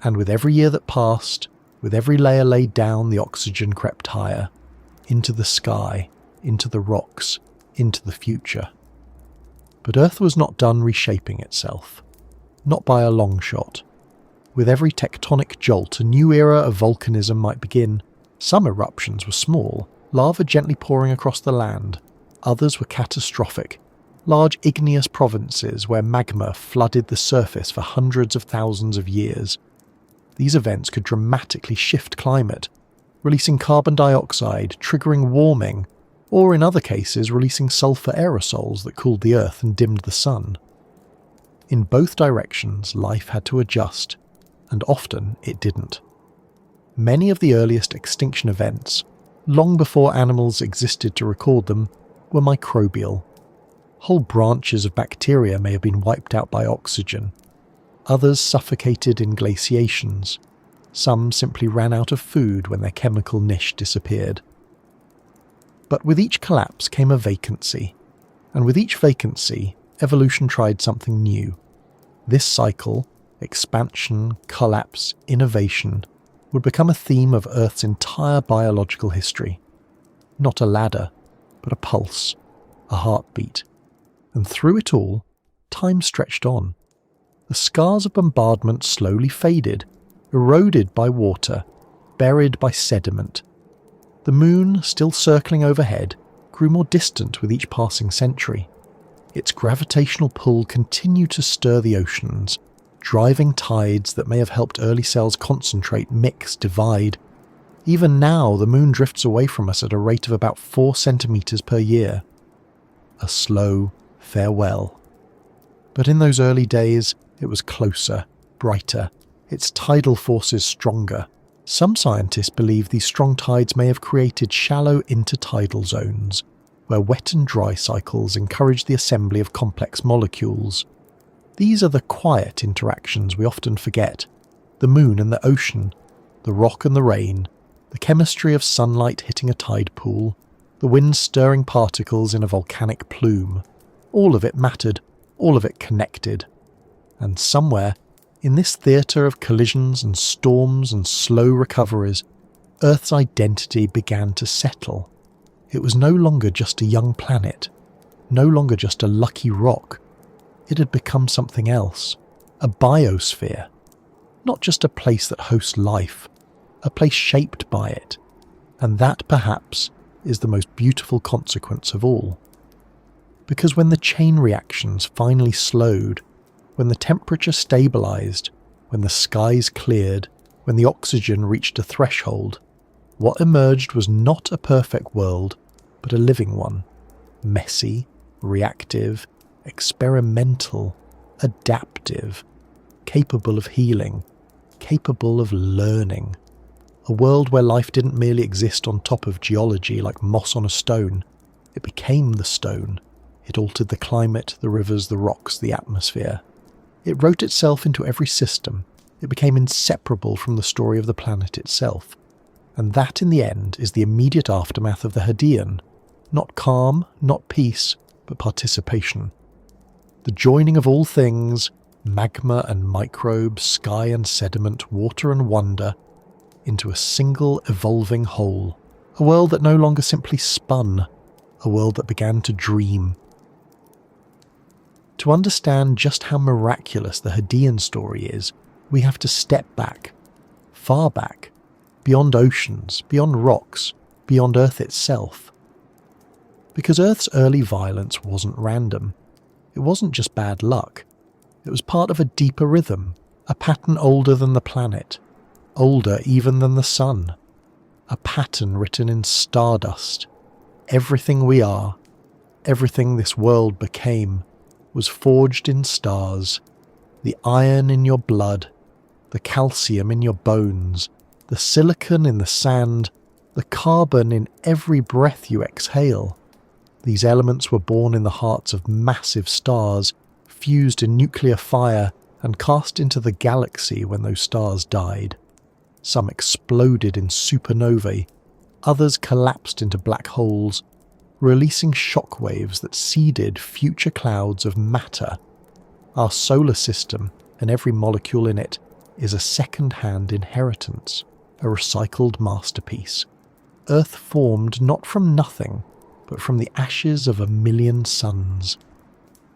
And with every year that passed, with every layer laid down, the oxygen crept higher, into the sky, into the rocks, into the future. But Earth was not done reshaping itself. Not by a long shot. With every tectonic jolt, a new era of volcanism might begin. Some eruptions were small, lava gently pouring across the land. Others were catastrophic, large igneous provinces where magma flooded the surface for hundreds of thousands of years. These events could dramatically shift climate, releasing carbon dioxide, triggering warming, or in other cases releasing sulfur aerosols that cooled the earth and dimmed the sun. In both directions, life had to adjust, and often it didn't. Many of the earliest extinction events, long before animals existed to record them, were microbial. Whole branches of bacteria may have been wiped out by oxygen. Others suffocated in glaciations. Some simply ran out of food when their chemical niche disappeared. But with each collapse came a vacancy, and with each vacancy, evolution tried something new. This cycle, expansion, collapse, innovation, would become a theme of Earth's entire biological history. Not a ladder, but a pulse, a heartbeat. And through it all, time stretched on. The scars of bombardment slowly faded, eroded by water, buried by sediment. The moon, still circling overhead, grew more distant with each passing century. Its gravitational pull continued to stir the oceans, driving tides that may have helped early cells concentrate, mix, divide. Even now, the moon drifts away from us at a rate of about 4 centimeters per year. A slow farewell. But in those early days, it was closer, brighter, its tidal forces stronger. Some scientists believe these strong tides may have created shallow intertidal zones, where wet and dry cycles encourage the assembly of complex molecules. These are the quiet interactions we often forget. The moon and the ocean, the rock and the rain, the chemistry of sunlight hitting a tide pool, the wind stirring particles in a volcanic plume. All of it mattered, all of it connected. And somewhere, in this theatre of collisions and storms and slow recoveries, Earth's identity began to settle. It was no longer just a young planet, no longer just a lucky rock. It had become something else, a biosphere. Not just a place that hosts life, a place shaped by it. And that, perhaps, is the most beautiful consequence of all. Because when the chain reactions finally slowed, when the temperature stabilized, when the skies cleared, when the oxygen reached a threshold, what emerged was not a perfect world, but a living one. Messy, reactive, experimental, adaptive, capable of healing, capable of learning. A world where life didn't merely exist on top of geology like moss on a stone. It became the stone. It altered the climate, the rivers, the rocks, the atmosphere. It wrote itself into every system. It became inseparable from the story of the planet itself. And that, in the end, is the immediate aftermath of the Hadean. Not calm, not peace, but participation. The joining of all things, magma and microbe, sky and sediment, water and wonder, into a single evolving whole, a world that no longer simply spun, a world that began to dream. To understand just how miraculous the Hadean story is, we have to step back, far back, beyond oceans, beyond rocks, beyond Earth itself. Because Earth's early violence wasn't random. It wasn't just bad luck. It was part of a deeper rhythm, a pattern older than the planet, older even than the sun. A pattern written in stardust. Everything we are, everything this world became, was forged in stars. The iron in your blood, the calcium in your bones, the silicon in the sand, the carbon in every breath you exhale. These elements were born in the hearts of massive stars, fused in nuclear fire and cast into the galaxy when those stars died. Some exploded in supernovae, others collapsed into black holes, releasing shockwaves that seeded future clouds of matter. Our solar system, and every molecule in it, is a second-hand inheritance, a recycled masterpiece. Earth formed not from nothing, but from the ashes of 1,000,000 suns.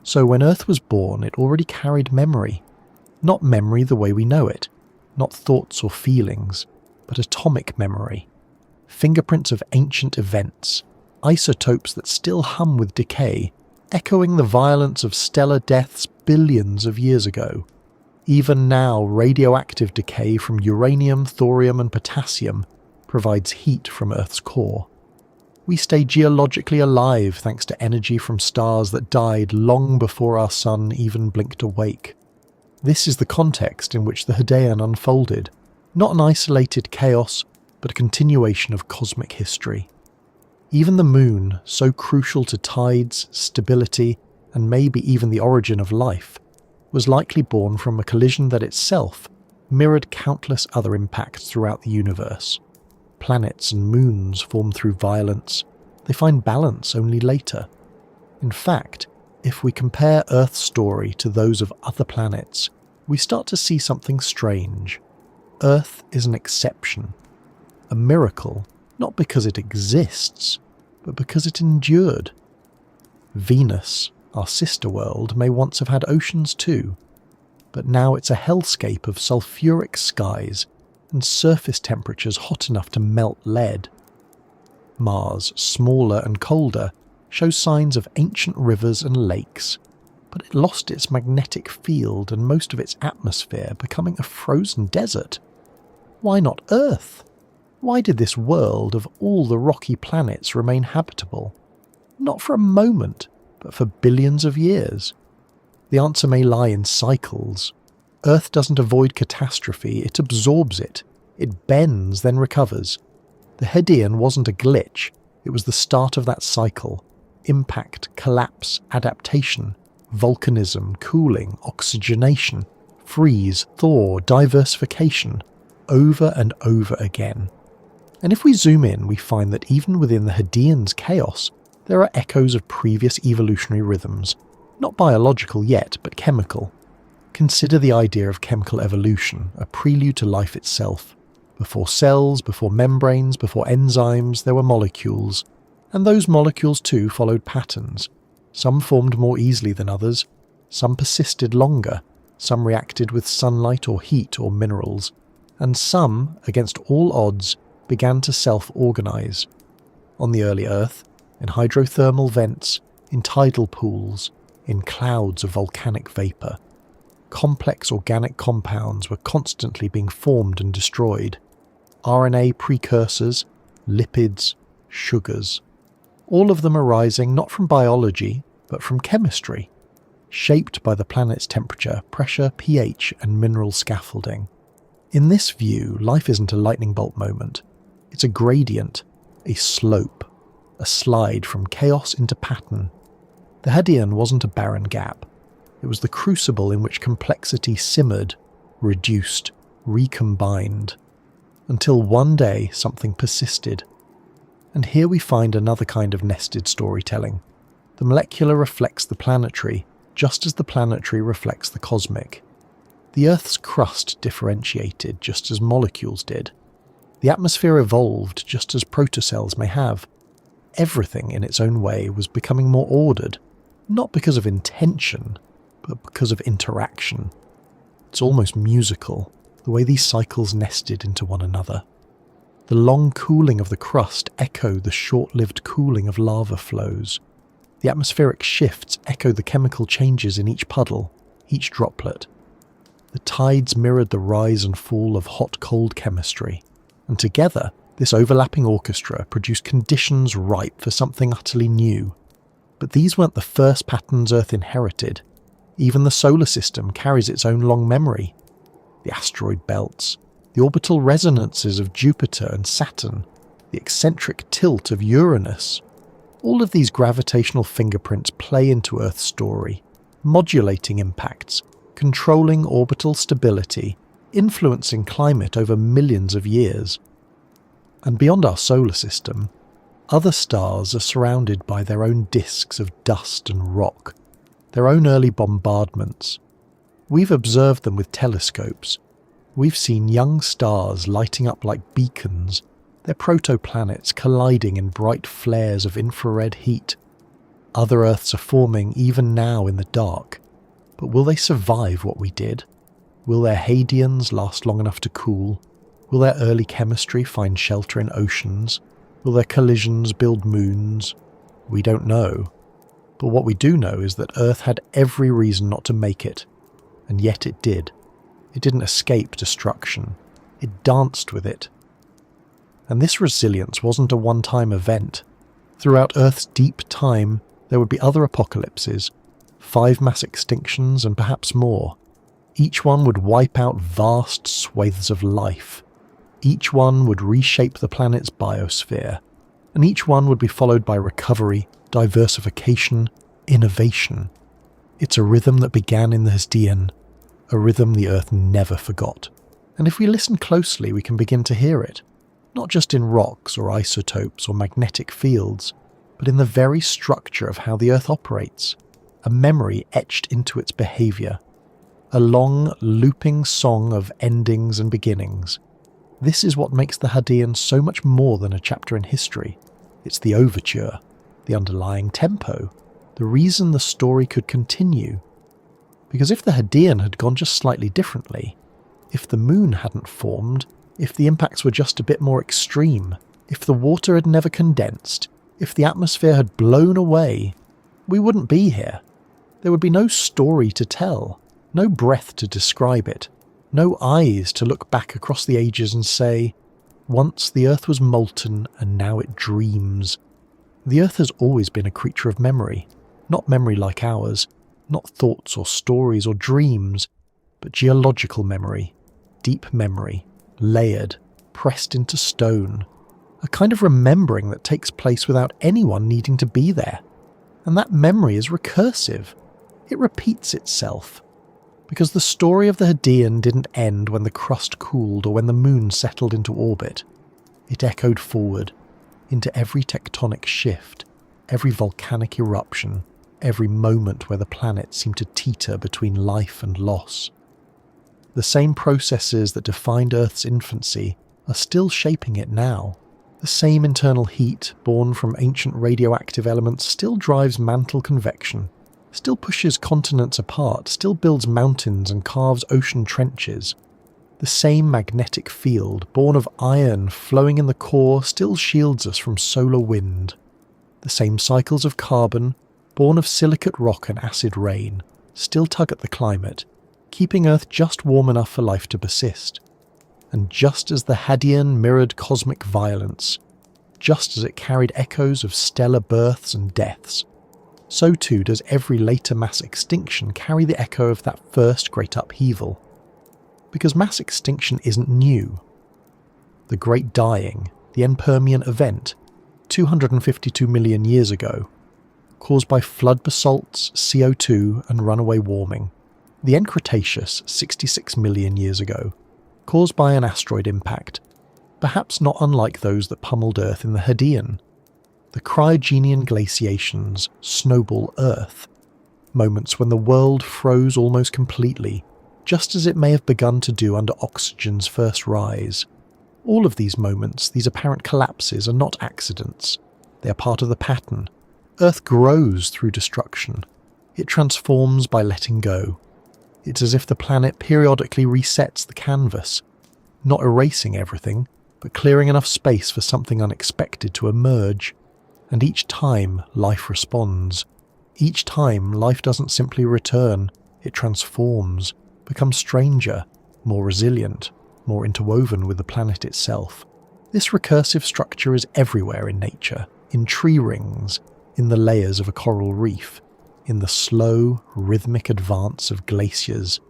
So when Earth was born, it already carried memory. Not memory the way we know it, not thoughts or feelings, but atomic memory. Fingerprints of ancient events, isotopes that still hum with decay, echoing the violence of stellar deaths billions of years ago. Even now, radioactive decay from uranium, thorium and potassium provides heat from Earth's core. We stay geologically alive thanks to energy from stars that died long before our sun even blinked awake. This is the context in which the Hadean unfolded, not an isolated chaos, but a continuation of cosmic history. Even the moon, so crucial to tides, stability, and maybe even the origin of life, was likely born from a collision that itself mirrored countless other impacts throughout the universe. Planets and moons form through violence. They find balance only later. In fact, if we compare Earth's story to those of other planets, we start to see something strange. Earth is an exception. A miracle, not because it exists, but because it endured. Venus, our sister world, may once have had oceans too, but now it's a hellscape of sulfuric skies and surface temperatures hot enough to melt lead. Mars, smaller and colder, shows signs of ancient rivers and lakes, but it lost its magnetic field and most of its atmosphere, becoming a frozen desert. Why not Earth? Why did this world of all the rocky planets remain habitable? Not for a moment, but for billions of years. The answer may lie in cycles. Earth doesn't avoid catastrophe, it absorbs it. It bends, then recovers. The Hadean wasn't a glitch, it was the start of that cycle. Impact, collapse, adaptation, volcanism, cooling, oxygenation, freeze, thaw, diversification, over and over again. And if we zoom in, we find that even within the Hadean's chaos, there are echoes of previous evolutionary rhythms, not biological yet, but chemical. Consider the idea of chemical evolution, a prelude to life itself. Before cells, before membranes, before enzymes, there were molecules. And those molecules too followed patterns. Some formed more easily than others. Some persisted longer. Some reacted with sunlight or heat or minerals. And some, against all odds, began to self-organize. On the early Earth, in hydrothermal vents, in tidal pools, in clouds of volcanic vapor. Complex organic compounds were constantly being formed and destroyed. RNA precursors, lipids, sugars. All of them arising not from biology, but from chemistry, shaped by the planet's temperature, pressure, pH, and mineral scaffolding. In this view, life isn't a lightning bolt moment. It's a gradient, a slope, a slide from chaos into pattern. The Hadean wasn't a barren gap. It was the crucible in which complexity simmered, reduced, recombined, until one day something persisted. And here we find another kind of nested storytelling. The molecular reflects the planetary, just as the planetary reflects the cosmic. The Earth's crust differentiated just as molecules did. The atmosphere evolved just as protocells may have. Everything in its own way was becoming more ordered, not because of intention, but because of interaction. It's almost musical, the way these cycles nested into one another. The long cooling of the crust echoed the short-lived cooling of lava flows. The atmospheric shifts echoed the chemical changes in each puddle, each droplet. The tides mirrored the rise and fall of hot-cold chemistry, and together, this overlapping orchestra produced conditions ripe for something utterly new. But these weren't the first patterns Earth inherited. Even the solar system carries its own long memory. The asteroid belts, the orbital resonances of Jupiter and Saturn, the eccentric tilt of Uranus. All of these gravitational fingerprints play into Earth's story, modulating impacts, controlling orbital stability, influencing climate over millions of years. And beyond our solar system, other stars are surrounded by their own disks of dust and rock, their own early bombardments. We've observed them with telescopes. We've seen young stars lighting up like beacons, their protoplanets colliding in bright flares of infrared heat. Other Earths are forming even now in the dark, but will they survive what we did? Will their Hadeans last long enough to cool? Will their early chemistry find shelter in oceans? Will their collisions build moons? We don't know. But what we do know is that Earth had every reason not to make it, and yet it did. It didn't escape destruction. It danced with it. And this resilience wasn't a one-time event. Throughout Earth's deep time, there would be other apocalypses, 5 mass extinctions and perhaps more. Each one would wipe out vast swathes of life. Each one would reshape the planet's biosphere, and each one would be followed by recovery, diversification, innovation. It's a rhythm that began in the Hadean, a rhythm the Earth never forgot. And if we listen closely, we can begin to hear it, not just in rocks or isotopes or magnetic fields, but in the very structure of how the Earth operates, a memory etched into its behaviour, a long, looping song of endings and beginnings. This is what makes the Hadean so much more than a chapter in history. It's the overture, the underlying tempo, the reason the story could continue. Because if the Hadean had gone just slightly differently, if the moon hadn't formed, if the impacts were just a bit more extreme, if the water had never condensed, if the atmosphere had blown away, we wouldn't be here. There would be no story to tell, no breath to describe it, no eyes to look back across the ages and say, once the Earth was molten and now it dreams. The Earth has always been a creature of memory, not memory like ours, not thoughts or stories or dreams, but geological memory, deep memory, layered, pressed into stone, a kind of remembering that takes place without anyone needing to be there. And that memory is recursive. It repeats itself. Because the story of the Hadean didn't end when the crust cooled or when the moon settled into orbit. It echoed forward, into every tectonic shift, every volcanic eruption, every moment where the planet seemed to teeter between life and loss. The same processes that defined Earth's infancy are still shaping it now. The same internal heat, born from ancient radioactive elements, still drives mantle convection, still pushes continents apart, still builds mountains and carves ocean trenches. The same magnetic field, born of iron flowing in the core, still shields us from solar wind. The same cycles of carbon, born of silicate rock and acid rain, still tug at the climate, keeping Earth just warm enough for life to persist. And just as the Hadean mirrored cosmic violence, just as it carried echoes of stellar births and deaths, so too does every later mass extinction carry the echo of that first great upheaval. Because mass extinction isn't new. The Great Dying, the Permian event, 252 million years ago, caused by flood basalts, CO2 and runaway warming. The Cretaceous, 66 million years ago, caused by an asteroid impact, perhaps not unlike those that pummeled Earth in the Hadean. The Cryogenian glaciations snowball Earth. moments when the world froze almost completely, just as it may have begun to do under oxygen's first rise. All of these moments, these apparent collapses, are not accidents. They are part of the pattern. Earth grows through destruction. It transforms by letting go. It's as if the planet periodically resets the canvas, not erasing everything, but clearing enough space for something unexpected to emerge. And each time, life responds. Each time, life doesn't simply return, it transforms, becomes stranger, more resilient, more interwoven with the planet itself. This recursive structure is everywhere in nature, in tree rings, in the layers of a coral reef, in the slow, rhythmic advance of glaciers,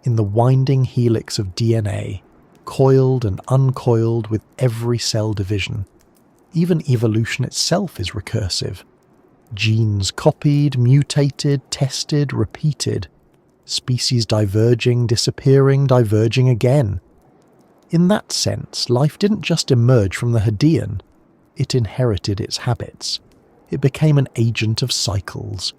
in the winding helix of DNA, coiled and uncoiled with every cell division. Even evolution itself is recursive. Genes copied, mutated, tested, repeated. Species diverging, disappearing, diverging again. In that sense, life didn't just emerge from the Hadean, it inherited its habits. It became an agent of cycles.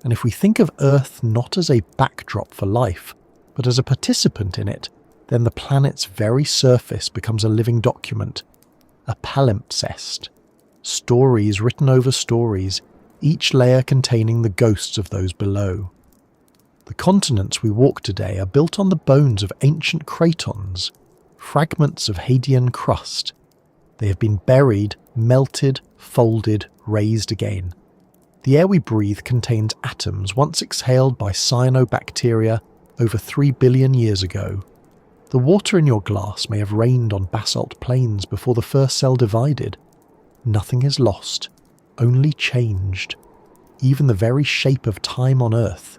And if we think of Earth not as a backdrop for life, but as a participant in it, then the planet's very surface becomes a living document, a palimpsest. Stories written over stories, each layer containing the ghosts of those below. The continents we walk today are built on the bones of ancient cratons, fragments of Hadean crust. They have been buried, melted, folded, raised again. The air we breathe contains atoms once exhaled by cyanobacteria over 3 billion years ago. The water in your glass may have rained on basalt plains before the first cell divided. Nothing is lost, only changed. Even the very shape of time on Earth,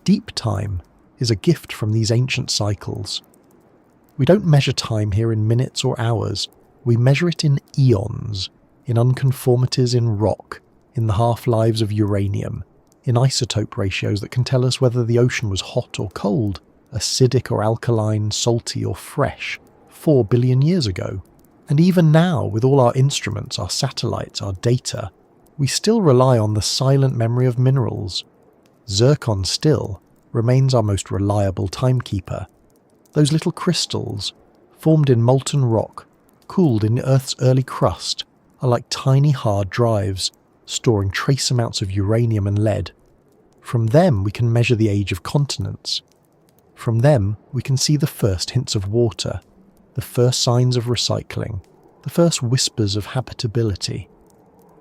deep time, is a gift from these ancient cycles. We don't measure time here in minutes or hours. We measure it in eons, in unconformities in rock, in the half-lives of uranium, in isotope ratios that can tell us whether the ocean was hot or cold, acidic or alkaline, salty or fresh, 4 billion years ago. And even now, with all our instruments, our satellites, our data, we still rely on the silent memory of minerals. Zircon still remains our most reliable timekeeper. Those little crystals, formed in molten rock, cooled in Earth's early crust, are like tiny hard drives, storing trace amounts of uranium and lead. From them we can measure the age of continents. From them we can see the first hints of water, the first signs of recycling, the first whispers of habitability.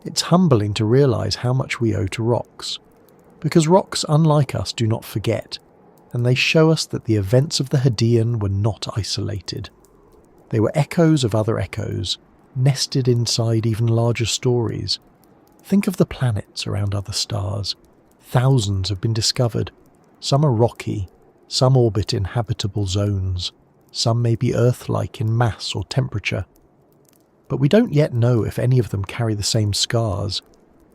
It's humbling to realise how much we owe to rocks, because rocks, unlike us, do not forget, and they show us that the events of the Hadean were not isolated. They were echoes of other echoes, nested inside even larger stories. Think of the planets around other stars. Thousands have been discovered. Some are rocky, some orbit in habitable zones, some may be Earth-like in mass or temperature. But we don't yet know if any of them carry the same scars,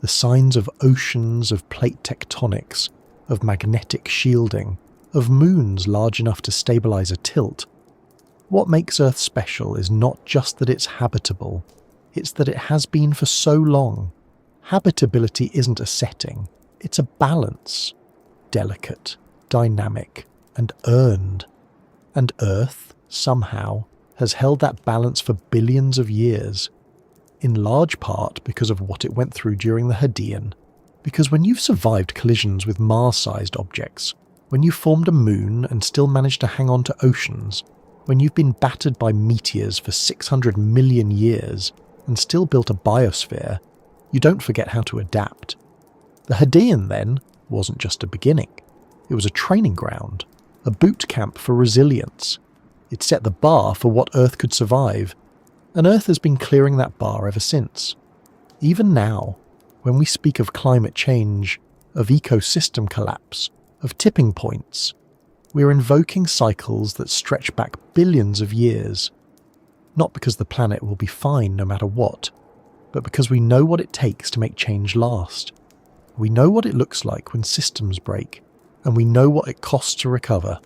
the signs of oceans, of plate tectonics, of magnetic shielding, of moons large enough to stabilize a tilt. What makes Earth special is not just that it's habitable, it's that it has been for so long. Habitability isn't a setting, it's a balance, delicate, dynamic, and earned. And Earth, somehow, has held that balance for billions of years, in large part because of what it went through during the Hadean. Because when you've survived collisions with Mars-sized objects, when you've formed a moon and still managed to hang on to oceans, when you've been battered by meteors for 600 million years and still built a biosphere, you don't forget how to adapt. The Hadean, then, wasn't just a beginning. It was a training ground, a boot camp for resilience. It set the bar for what Earth could survive, and Earth has been clearing that bar ever since. Even now, when we speak of climate change, of ecosystem collapse, of tipping points, we are invoking cycles that stretch back billions of years, not because the planet will be fine no matter what, but because we know what it takes to make change last. We know what it looks like when systems break, and we know what it costs to recover.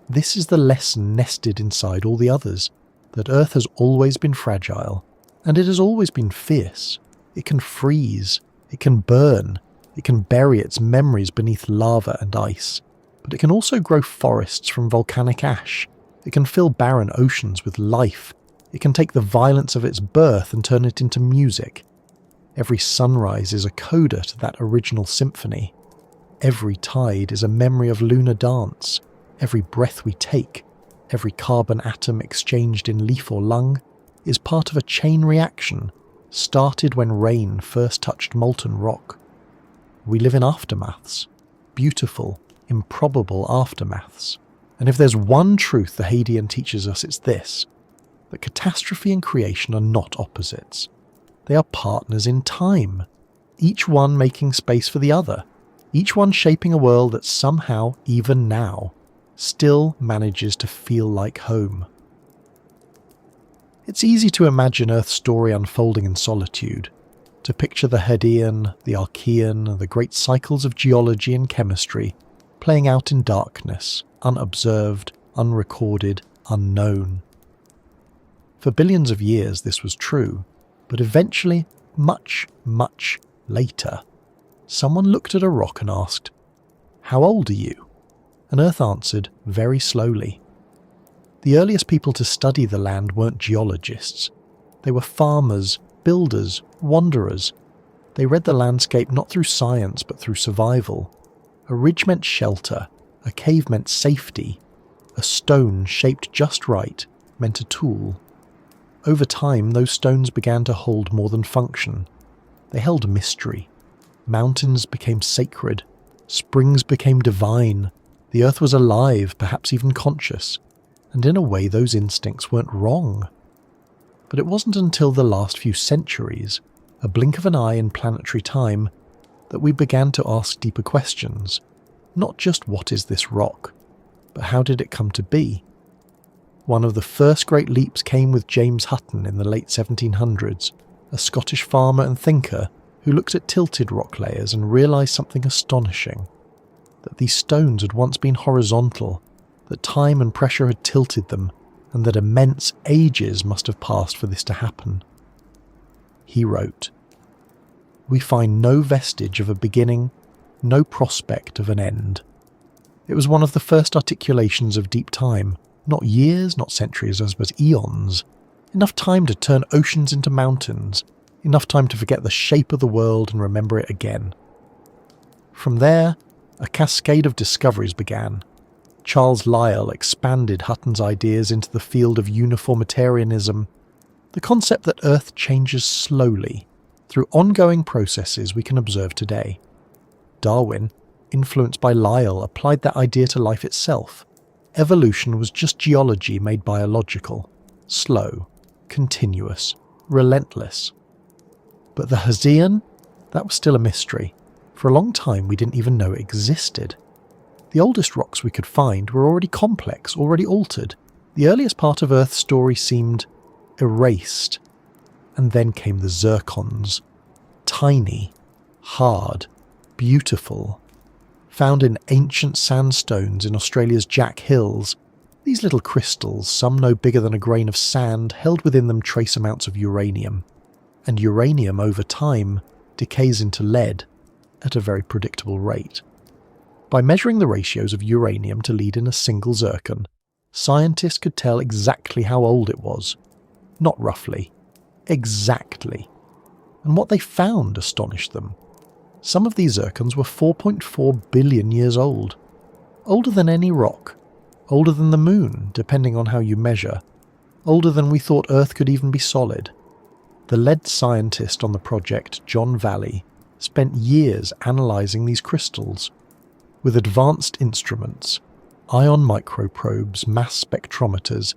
This is the lesson nested inside all the others, that Earth has always been fragile, and it has always been fierce. It can freeze, it can burn, It can bury its memories beneath lava and ice, but it can also grow forests from volcanic ash. It can fill barren oceans with life. It can take the violence of its birth and turn it into music. Every sunrise is a coda to that original symphony. Every tide is a memory of lunar dance. Every breath we take, every carbon atom exchanged in leaf or lung, is part of a chain reaction started when rain first touched molten rock. We live in aftermaths, beautiful, improbable aftermaths. And if there's one truth the Hadean teaches us, it's this: that catastrophe and creation are not opposites. They are partners in time, each one making space for the other, each one shaping a world that somehow, even now, still manages to feel like home. It's easy to imagine Earth's story unfolding in solitude, to picture the Hadean, the Archean, the great cycles of geology and chemistry playing out in darkness, unobserved, unrecorded, unknown. For billions of years this was true, but eventually, much, much later, someone looked at a rock and asked, "How old are you?" And Earth answered very slowly. The earliest people to study the land weren't geologists. They were farmers, builders, wanderers. They read the landscape not through science but through survival. A ridge meant shelter, a cave meant safety, a stone shaped just right meant a tool. Over time, those stones began to hold more than function. They held mystery. Mountains became sacred. Springs became divine. The earth was alive, perhaps even conscious. And in a way, those instincts weren't wrong. But it wasn't until the last few centuries, a blink of an eye in planetary time, that we began to ask deeper questions. Not just what is this rock, but how did it come to be? One of the first great leaps came with James Hutton in the late 1700s, a Scottish farmer and thinker who looked at tilted rock layers and realised something astonishing. That these stones had once been horizontal, that time and pressure had tilted them, and that immense ages must have passed for this to happen. He wrote, "We find no vestige of a beginning, no prospect of an end." It was one of the first articulations of deep time, not years, not centuries, but eons. Enough time to turn oceans into mountains, enough time to forget the shape of the world and remember it again. From there, a cascade of discoveries began. Charles Lyell expanded Hutton's ideas into the field of uniformitarianism, the concept that Earth changes slowly, through ongoing processes we can observe today. Darwin, influenced by Lyell, applied that idea to life itself. Evolution was just geology made biological, slow, continuous, relentless. But the Hadean? That was still a mystery. For a long time we didn't even know it existed. The oldest rocks we could find were already complex, already altered. The earliest part of Earth's story seemed erased. And then came the Zircons. Tiny, hard, beautiful. Found in ancient sandstones in Australia's Jack Hills, these little crystals, some no bigger than a grain of sand, held within them trace amounts of uranium. And uranium, over time, decays into lead at a very predictable rate. By measuring the ratios of uranium to lead in a single zircon, scientists could tell exactly how old it was. Not roughly. Exactly. And what they found astonished them. Some of these zircons were 4.4 billion years old. Older than any rock. Older than the moon, depending on how you measure. Older than we thought Earth could even be solid. The lead scientist on the project, John Valley, spent years analysing these crystals. With advanced instruments, ion microprobes, mass spectrometers,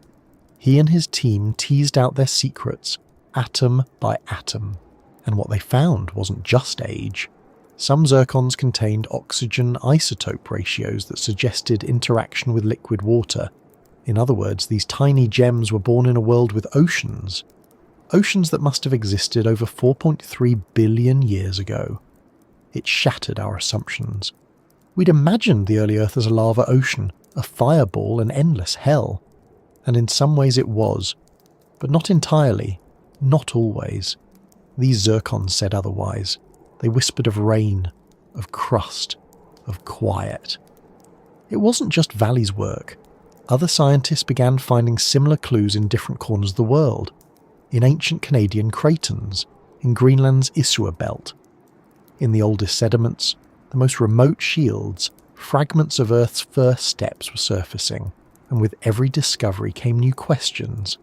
he and his team teased out their secrets, atom by atom. And what they found wasn't just age. Some zircons contained oxygen isotope ratios that suggested interaction with liquid water. In other words, these tiny gems were born in a world with oceans. Oceans that must have existed over 4.3 billion years ago. It shattered our assumptions. We'd imagined the early Earth as a lava ocean, a fireball, an endless hell. And in some ways it was. But not entirely. Not always. These zircons said otherwise. They whispered of rain, of crust, of quiet. It wasn't just Valley's work. Other scientists began finding similar clues in different corners of the world, in ancient Canadian cratons, in Greenland's Isua belt. In the oldest sediments, the most remote shields, fragments of Earth's first steps were surfacing, and with every discovery came new questions.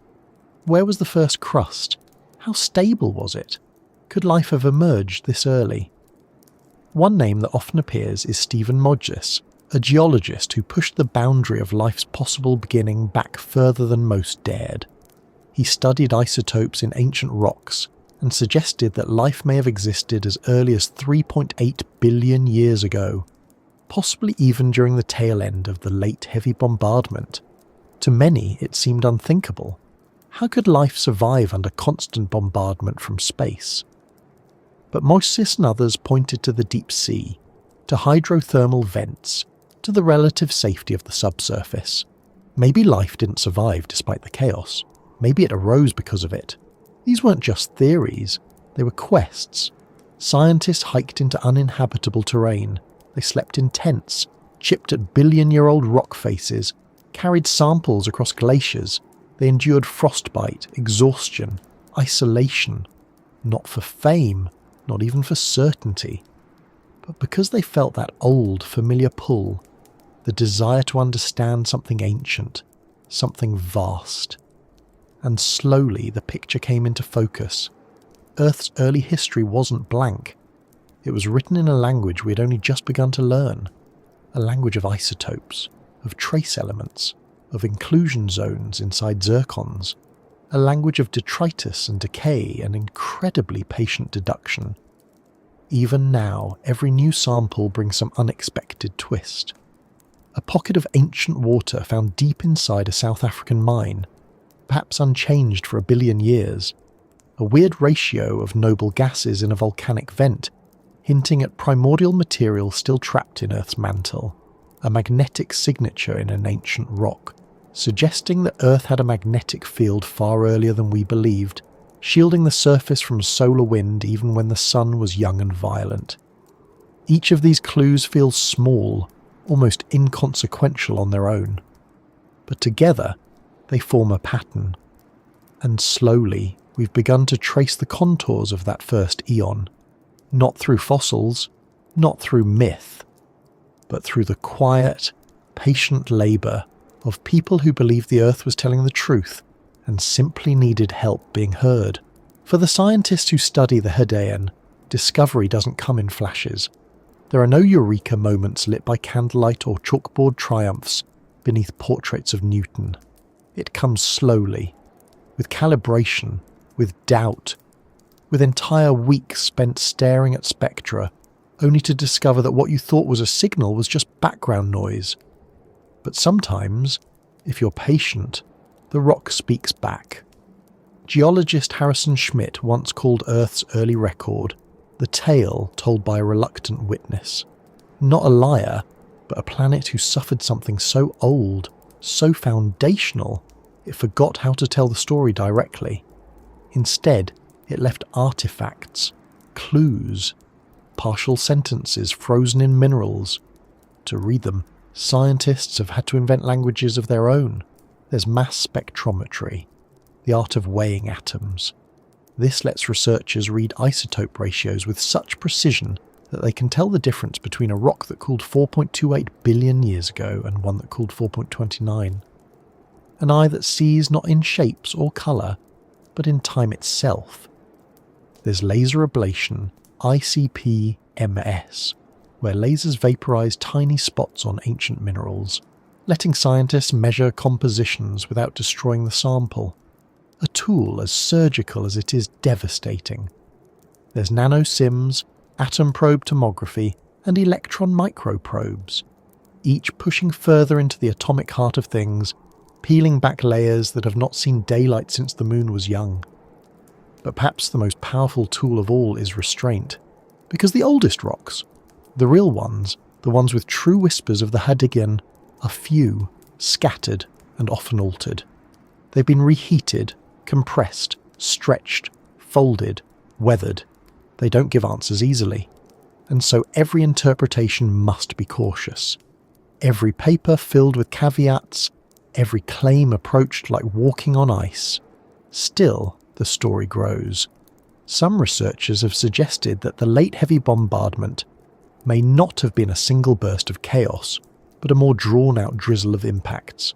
Where was the first crust? How stable was it? Could life have emerged this early? One name that often appears is Stephen Modgis, a geologist who pushed the boundary of life's possible beginning back further than most dared. He studied isotopes in ancient rocks and suggested that life may have existed as early as 3.8 billion years ago, possibly even during the tail end of the late heavy bombardment. To many, it seemed unthinkable. How could life survive under constant bombardment from space? But Moises and others pointed to the deep sea, to hydrothermal vents, to the relative safety of the subsurface. Maybe life didn't survive despite the chaos. Maybe it arose because of it. These weren't just theories, they were quests. Scientists hiked into uninhabitable terrain. They slept in tents, chipped at billion-year-old rock faces, carried samples across glaciers. They endured frostbite, exhaustion, isolation. Not for fame, not even for certainty, but because they felt that old, familiar pull, the desire to understand something ancient, something vast. And slowly the picture came into focus. Earth's early history wasn't blank. It was written in a language we had only just begun to learn, a language of isotopes, of trace elements, of inclusion zones inside zircons, a language of detritus and decay and incredibly patient deduction. Even now, every new sample brings some unexpected twist. A pocket of ancient water found deep inside a South African mine, perhaps unchanged for 1 billion years. A weird ratio of noble gases in a volcanic vent, hinting at primordial material still trapped in Earth's mantle. A magnetic signature in an ancient rock, suggesting that Earth had a magnetic field far earlier than we believed, shielding the surface from solar wind even when the sun was young and violent. Each of these clues feels small, almost inconsequential on their own. But together, they form a pattern. And slowly, we've begun to trace the contours of that first eon. Not through fossils, not through myth, but through the quiet, patient labour of people who believed the Earth was telling the truth and simply needed help being heard. For the scientists who study the Hadean, discovery doesn't come in flashes. There are no eureka moments lit by candlelight or chalkboard triumphs beneath portraits of Newton. It comes slowly, with calibration, with doubt, with entire weeks spent staring at spectra, only to discover that what you thought was a signal was just background noise. But sometimes, if you're patient, the rock speaks back. Geologist Harrison Schmitt once called Earth's early record the tale told by a reluctant witness. Not a liar, but a planet who suffered something so old, so foundational, it forgot how to tell the story directly. Instead, it left artifacts, clues, partial sentences frozen in minerals. To read them, scientists have had to invent languages of their own. There's mass spectrometry, the art of weighing atoms. This lets researchers read isotope ratios with such precision that they can tell the difference between a rock that cooled 4.28 billion years ago and one that cooled 4.29. An eye that sees not in shapes or colour, but in time itself. There's laser ablation, ICP-MS, where lasers vaporize tiny spots on ancient minerals, letting scientists measure compositions without destroying the sample. A tool as surgical as it is devastating. There's nanosims, atom probe tomography, and electron microprobes, each pushing further into the atomic heart of things, peeling back layers that have not seen daylight since the moon was young. But perhaps the most powerful tool of all is restraint, because the oldest rocks, the real ones, the ones with true whispers of the Hadean, are few, scattered, and often altered. They've been reheated, compressed, stretched, folded, weathered. They don't give answers easily. and so every interpretation must be cautious. Every paper filled with caveats, every claim approached like walking on ice. Still, the story grows. Some researchers have suggested that the late heavy bombardment may not have been a single burst of chaos, but a more drawn-out drizzle of impacts.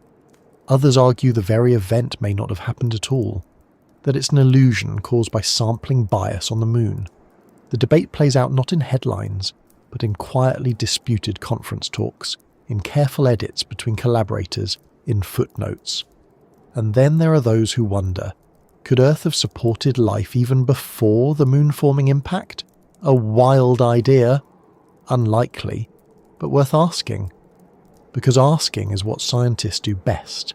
Others argue the very event may not have happened at all, that it's an illusion caused by sampling bias on the moon. The debate plays out not in headlines, but in quietly disputed conference talks, in careful edits between collaborators, in footnotes. And then there are those who wonder, could Earth have supported life even before the moon-forming impact? A wild idea. Unlikely, but worth asking. Because asking is what scientists do best.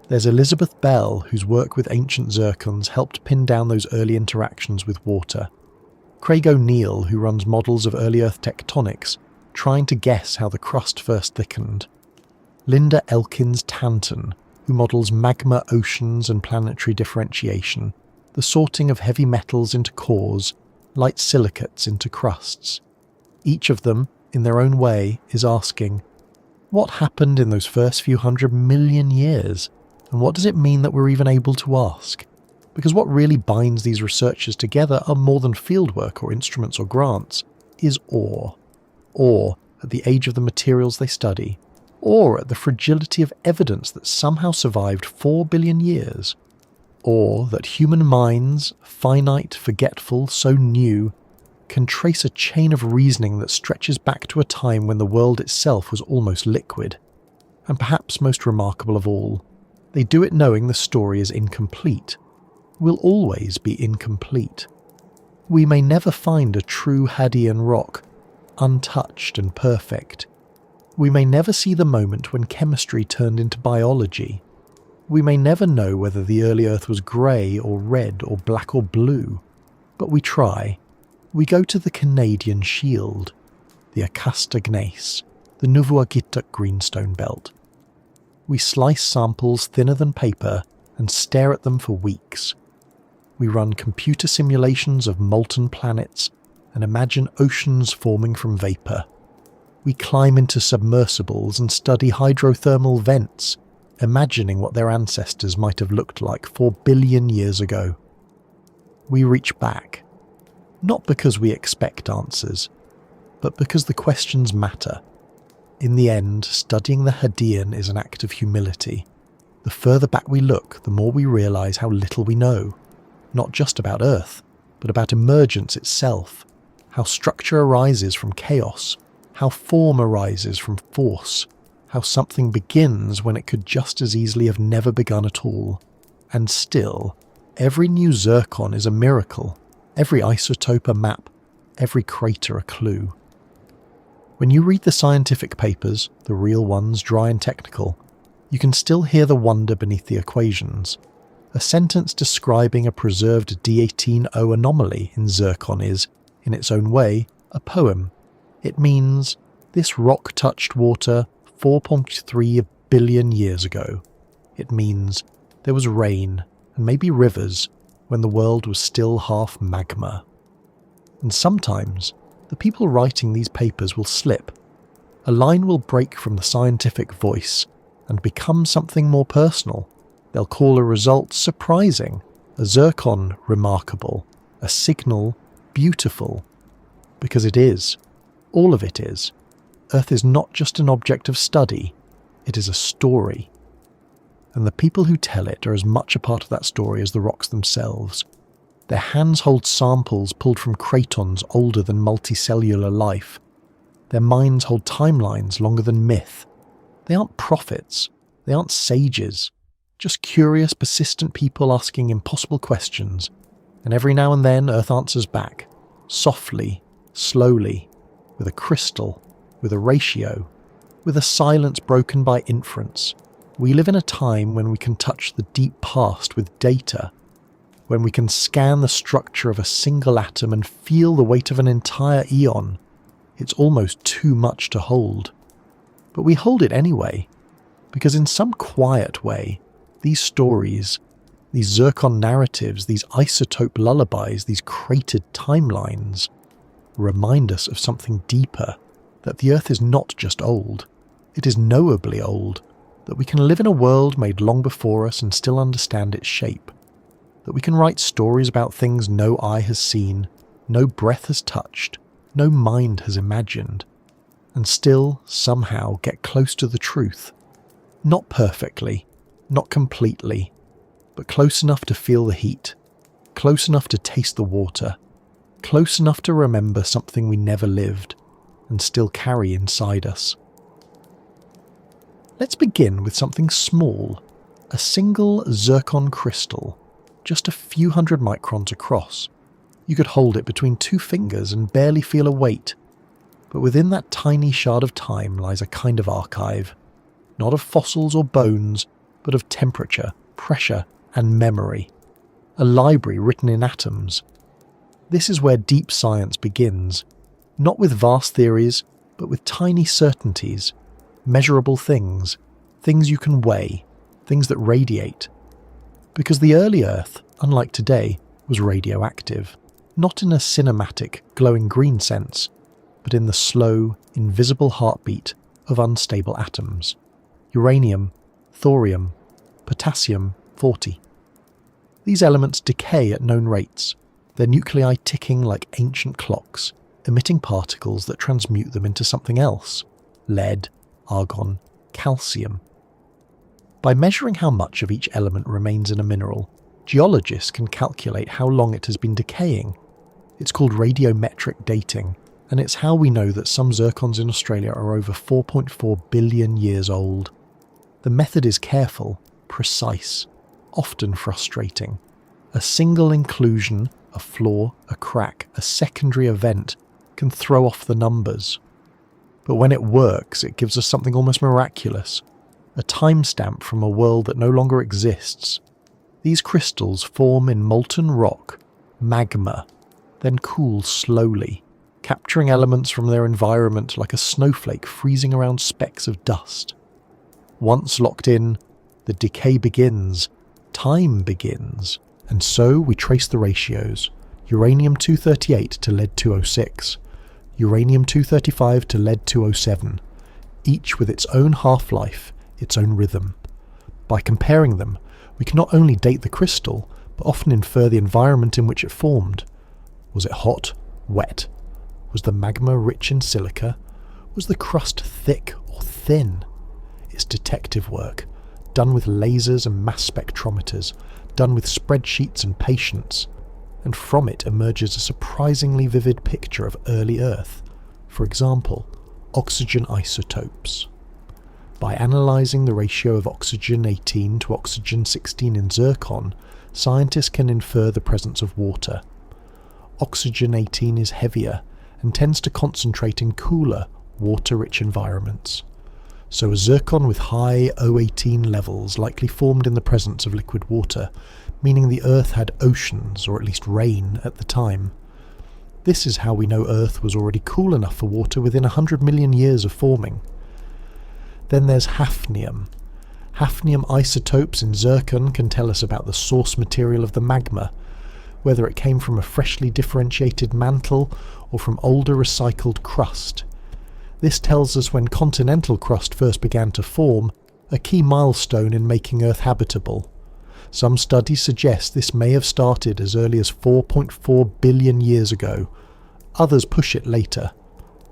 There's Elizabeth Bell, whose work with ancient zircons helped pin down those early interactions with water. Craig O'Neill, who runs models of early Earth tectonics, trying to guess how the crust first thickened. Linda Elkins-Tanton, who models magma oceans and planetary differentiation, the sorting of heavy metals into cores, light silicates into crusts. Each of them, in their own way, is asking, what happened in those first few 100 million years? And what does it mean that we're even able to ask? Because what really binds these researchers together are more than fieldwork or instruments or grants, is awe. Awe at the age of the materials they study, awe at the fragility of evidence that somehow survived 4 billion years, awe that human minds, finite, forgetful, so new, can trace a chain of reasoning that stretches back to a time when the world itself was almost liquid. And perhaps most remarkable of all, they do it knowing the story is incomplete, will always be incomplete. We may never find a true Hadean rock, untouched and perfect. We may never see the moment when chemistry turned into biology. We may never know whether the early Earth was grey or red or black or blue. But we try. We go to the Canadian Shield, the Acasta Gneiss, the Nuvuagituk Greenstone Belt. We slice samples thinner than paper and stare at them for weeks. We run computer simulations of molten planets and imagine oceans forming from vapour. We climb into submersibles and study hydrothermal vents, imagining what their ancestors might have looked like 4 billion years ago. We reach back, not because we expect answers, but because the questions matter. In the end, studying the Hadean is an act of humility. The further back we look, the more we realise how little we know, not just about Earth, but about emergence itself, how structure arises from chaos, how form arises from force, how something begins when it could just as easily have never begun at all. And still, every new zircon is a miracle, every isotope a map, every crater a clue. When you read the scientific papers, the real ones, dry and technical, you can still hear the wonder beneath the equations. A sentence describing a preserved D18O anomaly in zircon is, in its own way, a poem. It means, this rock touched water 4.3 billion years ago. It means, there was rain, and maybe rivers, when the world was still half magma. And sometimes, the people writing these papers will slip. A line will break from the scientific voice and become something more personal. They'll call a result surprising, a zircon remarkable, a signal beautiful. Because it is. All of it is. Earth is not just an object of study, it is a story. And the people who tell it are as much a part of that story as the rocks themselves. Their hands hold samples pulled from cratons older than multicellular life. Their minds hold timelines longer than myth. They aren't prophets. They aren't sages. Just curious, persistent people asking impossible questions. And every now and then Earth answers back. Softly, slowly, with a crystal, with a ratio, with a silence broken by inference. We live in a time when we can touch the deep past with data, when we can scan the structure of a single atom and feel the weight of an entire eon. It's almost too much to hold. But we hold it anyway, because in some quiet way, these stories, these zircon narratives, these isotope lullabies, these cratered timelines, remind us of something deeper, that the Earth is not just old, it is knowably old, that we can live in a world made long before us and still understand its shape, that we can write stories about things no eye has seen, no breath has touched, no mind has imagined, and still, somehow, get close to the truth. Not perfectly, not completely, but close enough to feel the heat, close enough to taste the water, close enough to remember something we never lived, and still carry inside us. Let's begin with something small, a single zircon crystal, just a few hundred microns across. You could hold it between 2 fingers and barely feel a weight. But within that tiny shard of time lies a kind of archive, not of fossils or bones, but of temperature, pressure, and memory. A library written in atoms. This is where deep science begins, not with vast theories, but with tiny certainties, measurable things, things you can weigh, things that radiate. Because the early Earth, unlike today, was radioactive, not in a cinematic, glowing green sense, but in the slow, invisible heartbeat of unstable atoms. Uranium, thorium, potassium-40. These elements decay at known rates, their nuclei ticking like ancient clocks, emitting particles that transmute them into something else: lead, argon, calcium. By measuring how much of each element remains in a mineral, geologists can calculate how long it has been decaying. It's called radiometric dating, and it's how we know that some zircons in Australia are over 4.4 billion years old. The method is careful, precise, often frustrating. A single inclusion, a flaw, a crack, a secondary event can throw off the numbers. But when it works, it gives us something almost miraculous, a timestamp from a world that no longer exists. These crystals form in molten rock, magma, then cool slowly, capturing elements from their environment like a snowflake freezing around specks of dust. Once locked in, the decay begins, time begins, and so we trace the ratios: uranium-238 to lead-206, uranium-235 to lead-207, each with its own half-life, its own rhythm. By comparing them, we can not only date the crystal, but often infer the environment in which it formed. Was it hot, wet? Was the magma rich in silica? Was the crust thick or thin? It's detective work, done with lasers and mass spectrometers, done with spreadsheets and patience, and from it emerges a surprisingly vivid picture of early Earth. For example, oxygen isotopes. By analysing the ratio of oxygen-18 to oxygen-16 in zircon, scientists can infer the presence of water. Oxygen-18 is heavier and tends to concentrate in cooler, water-rich environments. So a zircon with high O18 levels likely formed in the presence of liquid water, meaning the Earth had oceans, or at least rain, at the time. This is how we know Earth was already cool enough for water within 100 million years of forming. Then there's hafnium. Hafnium isotopes in zircon can tell us about the source material of the magma, whether it came from a freshly differentiated mantle or from older recycled crust. This tells us when continental crust first began to form, a key milestone in making Earth habitable. Some studies suggest this may have started as early as 4.4 billion years ago. Others push it later.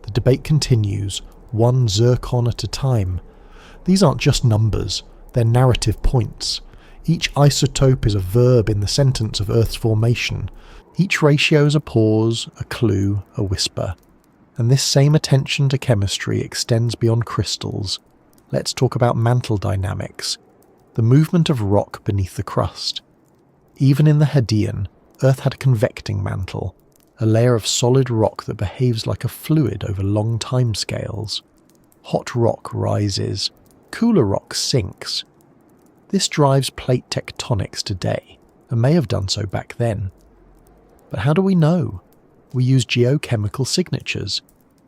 The debate continues, one zircon at a time. These aren't just numbers, they're narrative points. Each isotope is a verb in the sentence of Earth's formation. Each ratio is a pause, a clue, a whisper. And this same attention to chemistry extends beyond crystals. Let's talk about mantle dynamics, the movement of rock beneath the crust. Even in the Hadean, Earth had a convecting mantle, a layer of solid rock that behaves like a fluid over long timescales. Hot rock rises, cooler rock sinks. This drives plate tectonics today, and may have done so back then. But how do we know? We use geochemical signatures,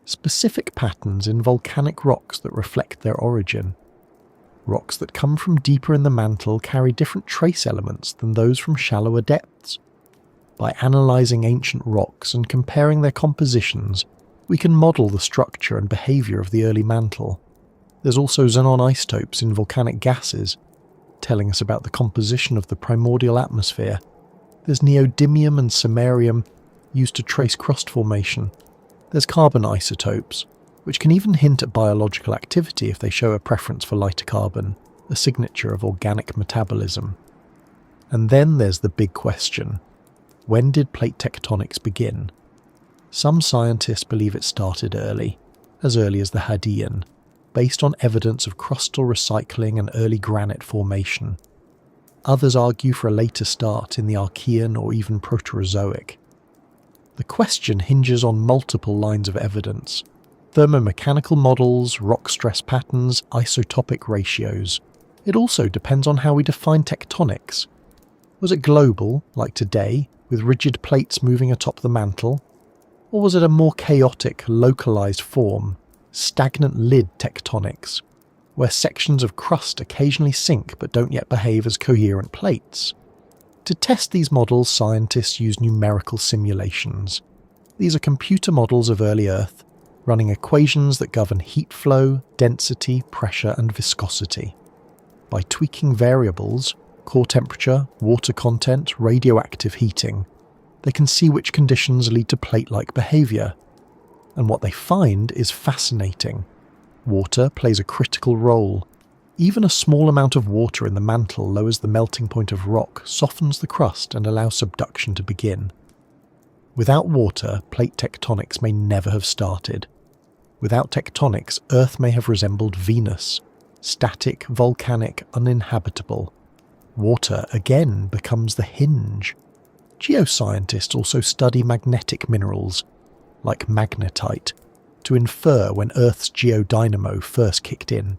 specific patterns in volcanic rocks that reflect their origin. Rocks that come from deeper in the mantle carry different trace elements than those from shallower depths. By analysing ancient rocks and comparing their compositions, we can model the structure and behaviour of the early mantle. There's also xenon isotopes in volcanic gases, telling us about the composition of the primordial atmosphere. There's neodymium and samarium, used to trace crust formation. There's carbon isotopes, which can even hint at biological activity if they show a preference for lighter carbon, a signature of organic metabolism. And then there's the big question. When did plate tectonics begin? Some scientists believe it started early as the Hadean, based on evidence of crustal recycling and early granite formation. Others argue for a later start in the Archean or even Proterozoic. The question hinges on multiple lines of evidence: thermomechanical models, rock stress patterns, isotopic ratios. It also depends on how we define tectonics. Was it global, like today, with rigid plates moving atop the mantle? Or was it a more chaotic, localised form, stagnant lid tectonics, where sections of crust occasionally sink but don't yet behave as coherent plates? To test these models, scientists use numerical simulations. These are computer models of early Earth, running equations that govern heat flow, density, pressure, and viscosity. By tweaking variables, core temperature, water content, radioactive heating, they can see which conditions lead to plate-like behaviour. And what they find is fascinating. Water plays a critical role. Even a small amount of water in the mantle lowers the melting point of rock, softens the crust, and allows subduction to begin. Without water, plate tectonics may never have started. Without tectonics, Earth may have resembled Venus, static, volcanic, uninhabitable. Water again becomes the hinge. Geoscientists also study magnetic minerals, like magnetite, to infer when Earth's geodynamo first kicked in.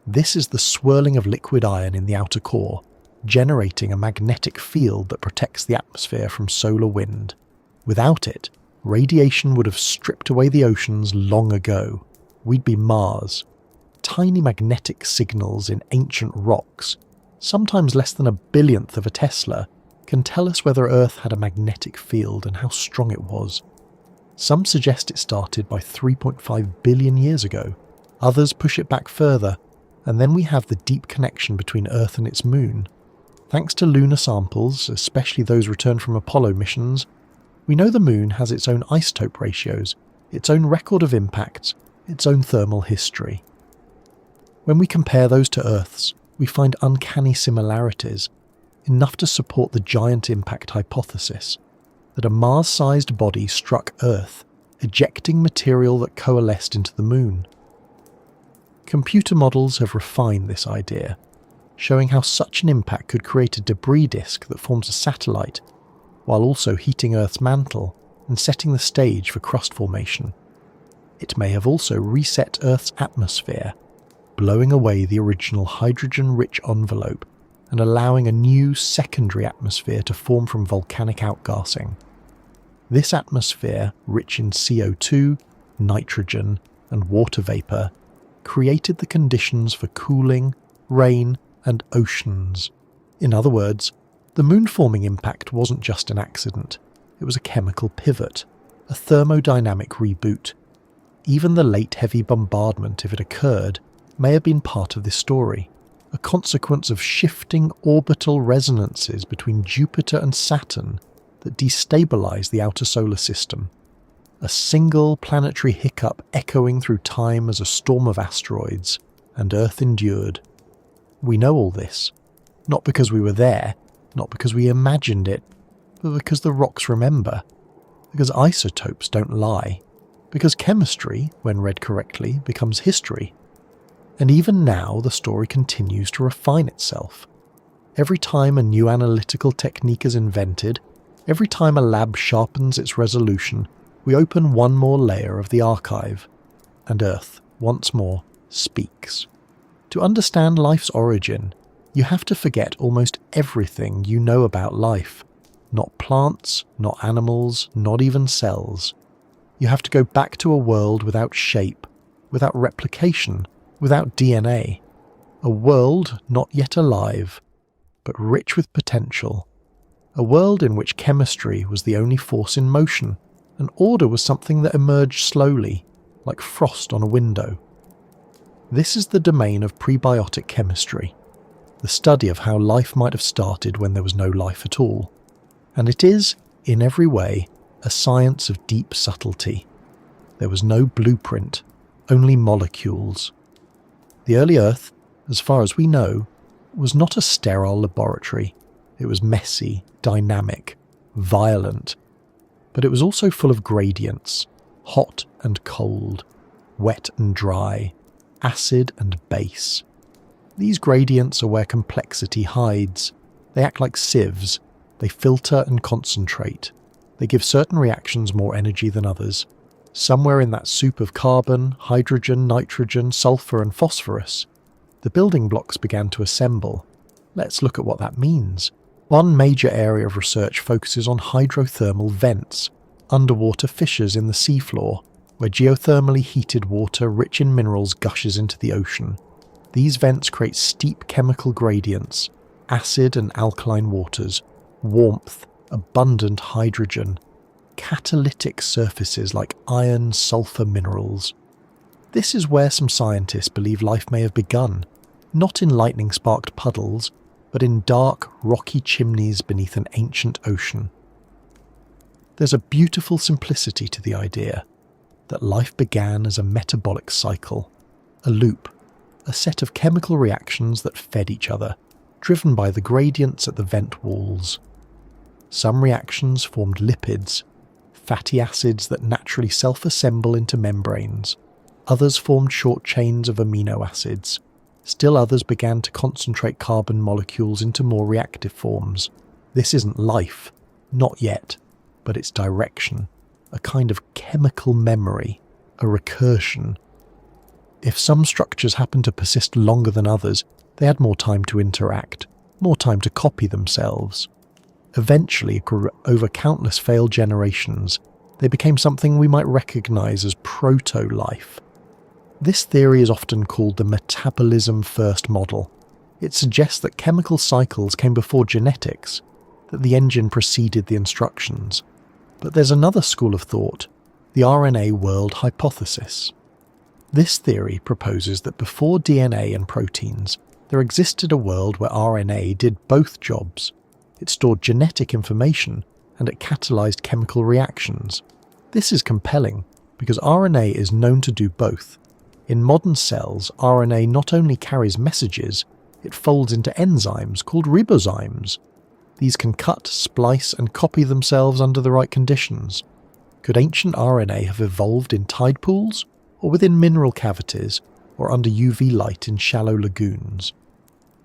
This is the swirling of liquid iron in the outer core, generating a magnetic field that protects the atmosphere from solar wind. Without it, radiation would have stripped away the oceans long ago. We'd be Mars. Tiny magnetic signals in ancient rocks, sometimes less than a billionth of a Tesla, can tell us whether Earth had a magnetic field and how strong it was. Some suggest it started by 3.5 billion years ago. Others push it back further, and then we have the deep connection between Earth and its moon. Thanks to lunar samples, especially those returned from Apollo missions, we know the moon has its own isotope ratios, its own record of impacts, its own thermal history. When we compare those to Earth's, we find uncanny similarities, enough to support the giant impact hypothesis, that a Mars-sized body struck Earth, ejecting material that coalesced into the moon. Computer models have refined this idea, showing how such an impact could create a debris disk that forms a satellite, while also heating Earth's mantle and setting the stage for crust formation. It may have also reset Earth's atmosphere, blowing away the original hydrogen-rich envelope and allowing a new secondary atmosphere to form from volcanic outgassing. This atmosphere, rich in CO2, nitrogen, and water vapour, created the conditions for cooling, rain, and oceans. In other words, the moon-forming impact wasn't just an accident, it was a chemical pivot, a thermodynamic reboot. Even the late heavy bombardment, if it occurred, may have been part of this story, a consequence of shifting orbital resonances between Jupiter and Saturn that destabilized the outer solar system. A single planetary hiccup echoing through time as a storm of asteroids, and Earth endured. We know all this, not because we were there, not because we imagined it, but because the rocks remember, because isotopes don't lie, because chemistry, when read correctly, becomes history. And even now the story continues to refine itself. Every time a new analytical technique is invented, every time a lab sharpens its resolution, we open one more layer of the archive, and Earth, once more, speaks. To understand life's origin, you have to forget almost everything you know about life. Not plants, not animals, not even cells. You have to go back to a world without shape, without replication, without DNA. A world not yet alive, but rich with potential. A a world in which chemistry was the only force in motion, and order was something that emerged slowly, like frost on a window. This is the domain of prebiotic chemistry, the study of how life might have started when there was no life at all. And it is, in every way, a science of deep subtlety. There was no blueprint, only molecules. The early Earth, as far as we know, was not a sterile laboratory. It was messy, dynamic, violent. But it was also full of gradients, hot and cold, wet and dry, acid and base. These gradients are where complexity hides. They act like sieves. They filter and concentrate. They give certain reactions more energy than others. Somewhere in that soup of carbon, hydrogen, nitrogen, sulfur and phosphorus, the building blocks began to assemble. Let's look at what that means. One major area of research focuses on hydrothermal vents, underwater fissures in the seafloor, where geothermally heated water rich in minerals gushes into the ocean. These vents create steep chemical gradients, acid and alkaline waters, warmth, abundant hydrogen, catalytic surfaces like iron, sulfur minerals. This is where some scientists believe life may have begun, not in lightning-sparked puddles, but in dark, rocky chimneys beneath an ancient ocean. There's a beautiful simplicity to the idea that life began as a metabolic cycle, a loop, a set of chemical reactions that fed each other, driven by the gradients at the vent walls. Some reactions formed lipids, fatty acids that naturally self-assemble into membranes. Others formed short chains of amino acids. Still others began to concentrate carbon molecules into more reactive forms. This isn't life, not yet, but it's direction, a kind of chemical memory, a recursion. If some structures happen to persist longer than others, they had more time to interact, more time to copy themselves. Eventually, over countless failed generations, they became something we might recognize as proto-life. This theory is often called the metabolism-first model. It suggests that chemical cycles came before genetics, that the engine preceded the instructions. But there's another school of thought, the RNA world hypothesis. This theory proposes that before DNA and proteins, there existed a world where RNA did both jobs. It stored genetic information and it catalyzed chemical reactions. This is compelling because RNA is known to do both. In modern cells, RNA not only carries messages, it folds into enzymes called ribozymes. These can cut, splice, and copy themselves under the right conditions. Could ancient RNA have evolved in tide pools, or within mineral cavities, or under UV light in shallow lagoons?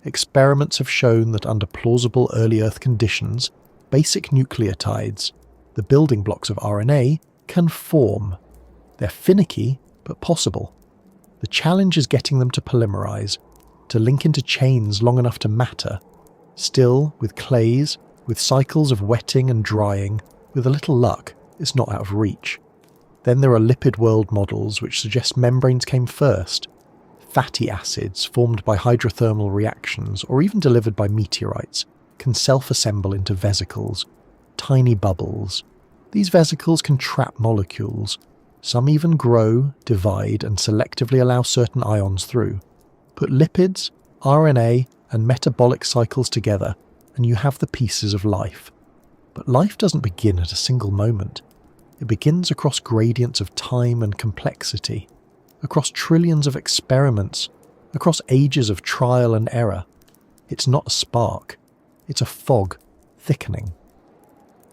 Experiments have shown that under plausible early Earth conditions, basic nucleotides, the building blocks of RNA, can form. They're finicky, but possible. The challenge is getting them to polymerize, to link into chains long enough to matter. Still, with clays, with cycles of wetting and drying, with a little luck, it's not out of reach. Then there are lipid world models which suggest membranes came first. Fatty acids, formed by hydrothermal reactions or even delivered by meteorites, can self-assemble into vesicles, tiny bubbles. These vesicles can trap molecules. Some even grow, divide, and selectively allow certain ions through. Put lipids, RNA, and metabolic cycles together, and you have the pieces of life. But life doesn't begin at a single moment. It begins across gradients of time and complexity, across trillions of experiments, across ages of trial and error. It's not a spark, it's a fog, thickening.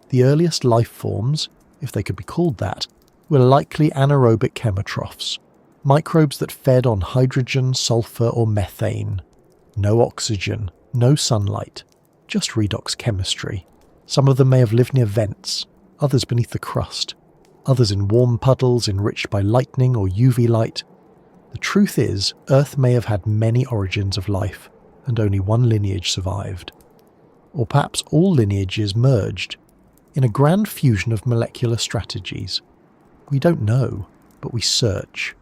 The earliest life forms, if they could be called that, were likely anaerobic chemotrophs, microbes that fed on hydrogen, sulfur, or methane. No oxygen, no sunlight, just redox chemistry. Some of them may have lived near vents, others beneath the crust, others in warm puddles enriched by lightning or UV light. The truth is, Earth may have had many origins of life, and only one lineage survived. Or perhaps all lineages merged, in a grand fusion of molecular strategies. We don't know, but we search.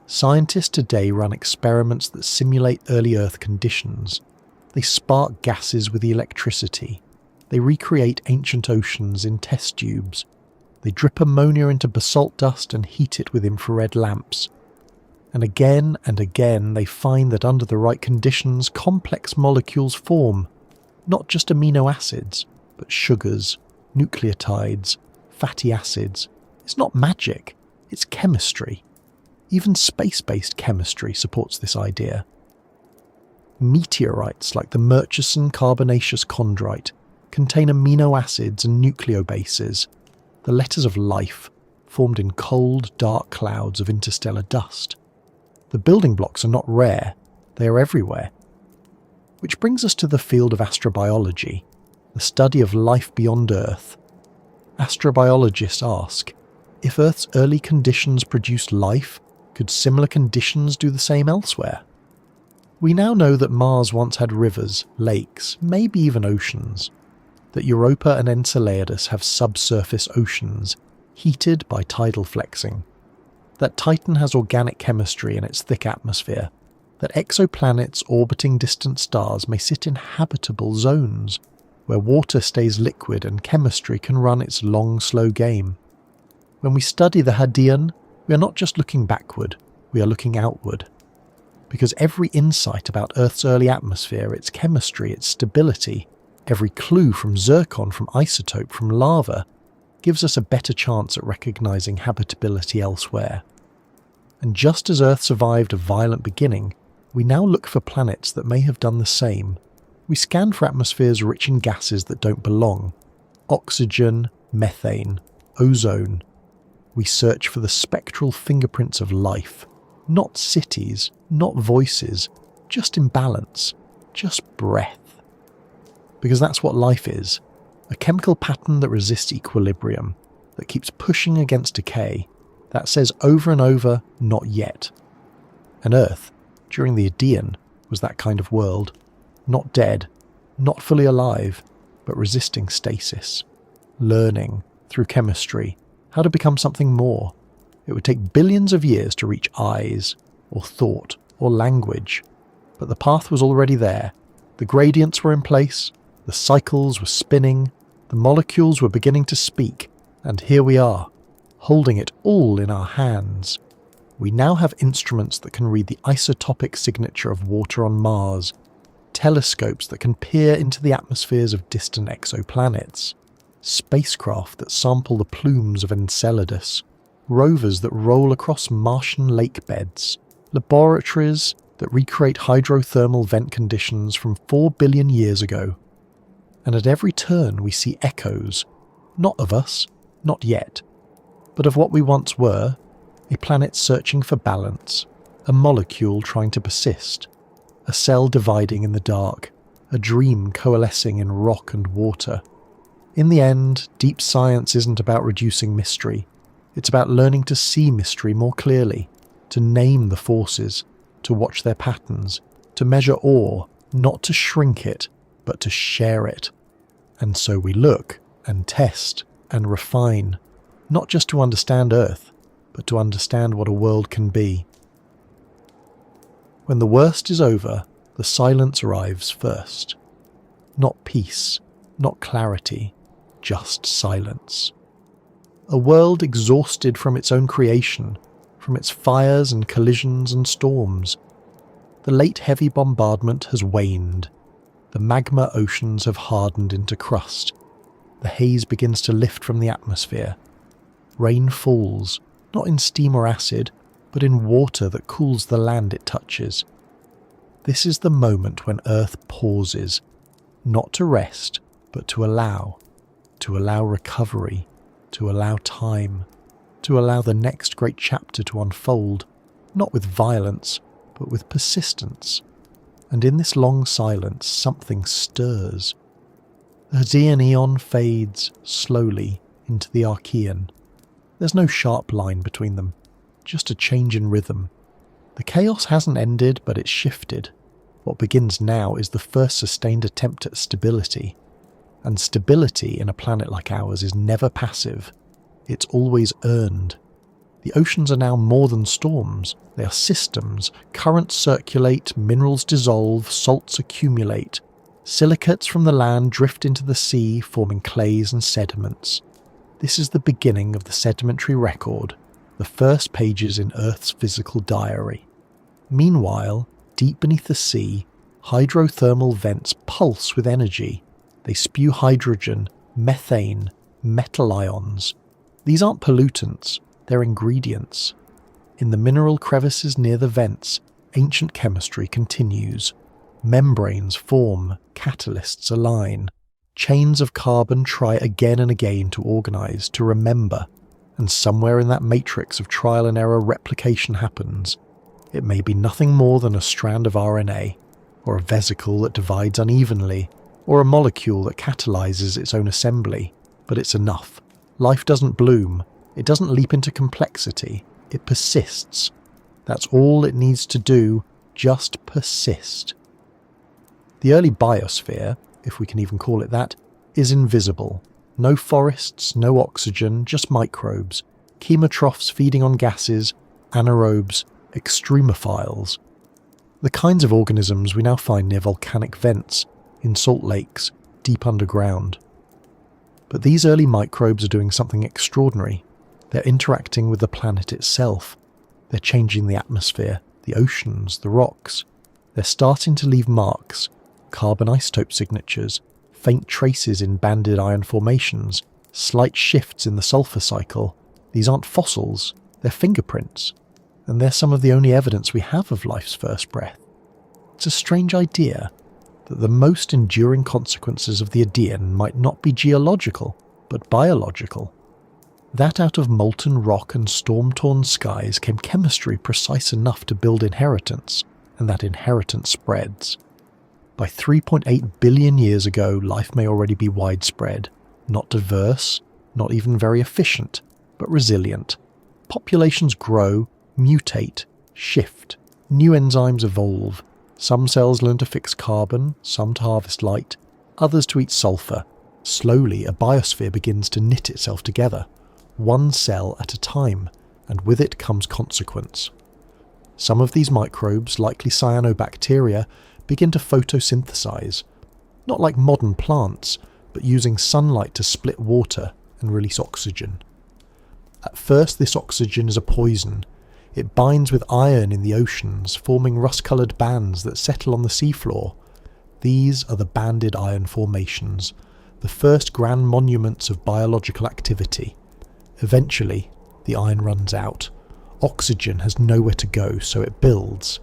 Scientists today run experiments that simulate early Earth conditions. They spark gases with electricity. They recreate ancient oceans in test tubes. They drip ammonia into basalt dust and heat it with infrared lamps. And again they find that under the right conditions, complex molecules form, not just amino acids, but sugars, nucleotides, fatty acids. It's not magic, it's chemistry. Even space-based chemistry supports this idea. Meteorites like the Murchison carbonaceous chondrite contain amino acids and nucleobases, the letters of life, formed in cold, dark clouds of interstellar dust. The building blocks are not rare, they are everywhere. Which brings us to the field of astrobiology, the study of life beyond Earth. Astrobiologists ask, if Earth's early conditions produced life, could similar conditions do the same elsewhere? We now know that Mars once had rivers, lakes, maybe even oceans, that Europa and Enceladus have subsurface oceans, heated by tidal flexing, that Titan has organic chemistry in its thick atmosphere, that exoplanets orbiting distant stars may sit in habitable zones, where water stays liquid and chemistry can run its long, slow game. When we study the Hadean, we are not just looking backward, we are looking outward. Because every insight about Earth's early atmosphere, its chemistry, its stability, every clue from zircon, from isotope, from lava, gives us a better chance at recognizing habitability elsewhere. And just as Earth survived a violent beginning, we now look for planets that may have done the same. We scan for atmospheres rich in gases that don't belong. Oxygen, methane, ozone. We search for the spectral fingerprints of life. Not cities, not voices, just imbalance, just breath. Because that's what life is. A chemical pattern that resists equilibrium, that keeps pushing against decay, that says over and over, not yet. And Earth, during the Hadean, was that kind of world. Not dead, not fully alive, but resisting stasis. Learning, through chemistry, how to become something more. It would take billions of years to reach eyes, or thought, or language. But the path was already there. The gradients were in place, the cycles were spinning, the molecules were beginning to speak, and here we are, holding it all in our hands. We now have instruments that can read the isotopic signature of water on Mars, telescopes that can peer into the atmospheres of distant exoplanets, spacecraft that sample the plumes of Enceladus, rovers that roll across Martian lake beds, laboratories that recreate hydrothermal vent conditions from 4 billion years ago. And at every turn we see echoes, not of us, not yet, but of what we once were, a planet searching for balance, a molecule trying to persist, a cell dividing in the dark, a dream coalescing in rock and water. In the end, deep science isn't about reducing mystery. It's about learning to see mystery more clearly, to name the forces, to watch their patterns, to measure awe, not to shrink it, but to share it. And so we look, and test, and refine, not just to understand Earth, but to understand what a world can be. When the worst is over, the silence arrives first. Not peace, not clarity, just silence. A world exhausted from its own creation, from its fires and collisions and storms. The late heavy bombardment has waned. The magma oceans have hardened into crust. The haze begins to lift from the atmosphere. Rain falls, not in steam or acid, but in water that cools the land it touches. This is the moment when Earth pauses, not to rest, but to allow recovery, to allow time, to allow the next great chapter to unfold, not with violence, but with persistence. And in this long silence, something stirs. The Hadean Eon fades slowly into the Archean. There's no sharp line between them, just a change in rhythm. The chaos hasn't ended, but it's shifted. What begins now is the first sustained attempt at stability. And stability in a planet like ours is never passive. It's always earned. The oceans are now more than storms. They are systems. Currents circulate, minerals dissolve, salts accumulate. Silicates from the land drift into the sea, forming clays and sediments. This is the beginning of the sedimentary record, the first pages in Earth's physical diary. Meanwhile, deep beneath the sea, hydrothermal vents pulse with energy. They spew hydrogen, methane, metal ions. These aren't pollutants, they're ingredients. In the mineral crevices near the vents, ancient chemistry continues. Membranes form, catalysts align. Chains of carbon try again and again to organise, to remember, and somewhere in that matrix of trial and error replication happens. It may be nothing more than a strand of RNA, or a vesicle that divides unevenly, or a molecule that catalyses its own assembly, but it's enough. Life doesn't bloom, it doesn't leap into complexity, it persists. That's all it needs to do, just persist. The early biosphere, if we can even call it that, is invisible. No forests, no oxygen, just microbes, chemotrophs feeding on gases, anaerobes, extremophiles. The kinds of organisms we now find near volcanic vents, in salt lakes, deep underground. But these early microbes are doing something extraordinary. They're interacting with the planet itself. They're changing the atmosphere, the oceans, the rocks. They're starting to leave marks, carbon isotope signatures, faint traces in banded iron formations, slight shifts in the sulfur cycle. These aren't fossils, they're fingerprints. And they're some of the only evidence we have of life's first breath. It's a strange idea that the most enduring consequences of the Hadean might not be geological, but biological. That out of molten rock and storm-torn skies came chemistry precise enough to build inheritance, and that inheritance spreads. By 3.8 billion years ago, life may already be widespread, not diverse, not even very efficient, but resilient. Populations grow, mutate, shift, new enzymes evolve. Some cells learn to fix carbon, some to harvest light, others to eat sulfur. Slowly, a biosphere begins to knit itself together, one cell at a time, and with it comes consequence. Some of these microbes, likely cyanobacteria, begin to photosynthesize, not like modern plants, but using sunlight to split water and release oxygen. At first, this oxygen is a poison. It binds with iron in the oceans, forming rust-coloured bands that settle on the seafloor. These are the banded iron formations, the first grand monuments of biological activity. Eventually, the iron runs out. Oxygen has nowhere to go, so it builds.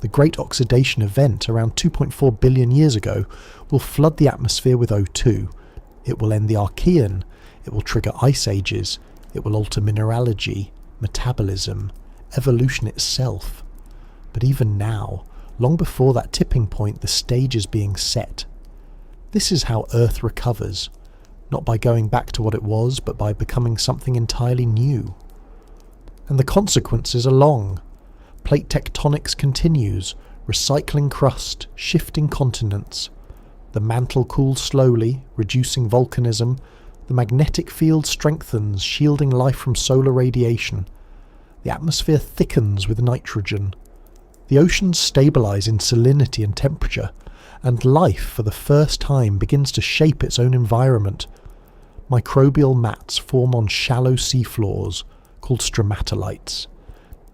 The Great Oxidation Event around 2.4 billion years ago will flood the atmosphere with O2. It will end the Archean. It will trigger ice ages. It will alter mineralogy, metabolism, evolution itself. But even now, long before that tipping point, the stage is being set. This is how Earth recovers, not by going back to what it was, but by becoming something entirely new. And the consequences are long. Plate tectonics continues, recycling crust, shifting continents. The mantle cools slowly, reducing volcanism. The magnetic field strengthens, shielding life from solar radiation. The atmosphere thickens with nitrogen. The oceans stabilise in salinity and temperature, and life, for the first time, begins to shape its own environment. Microbial mats form on shallow seafloors, called stromatolites.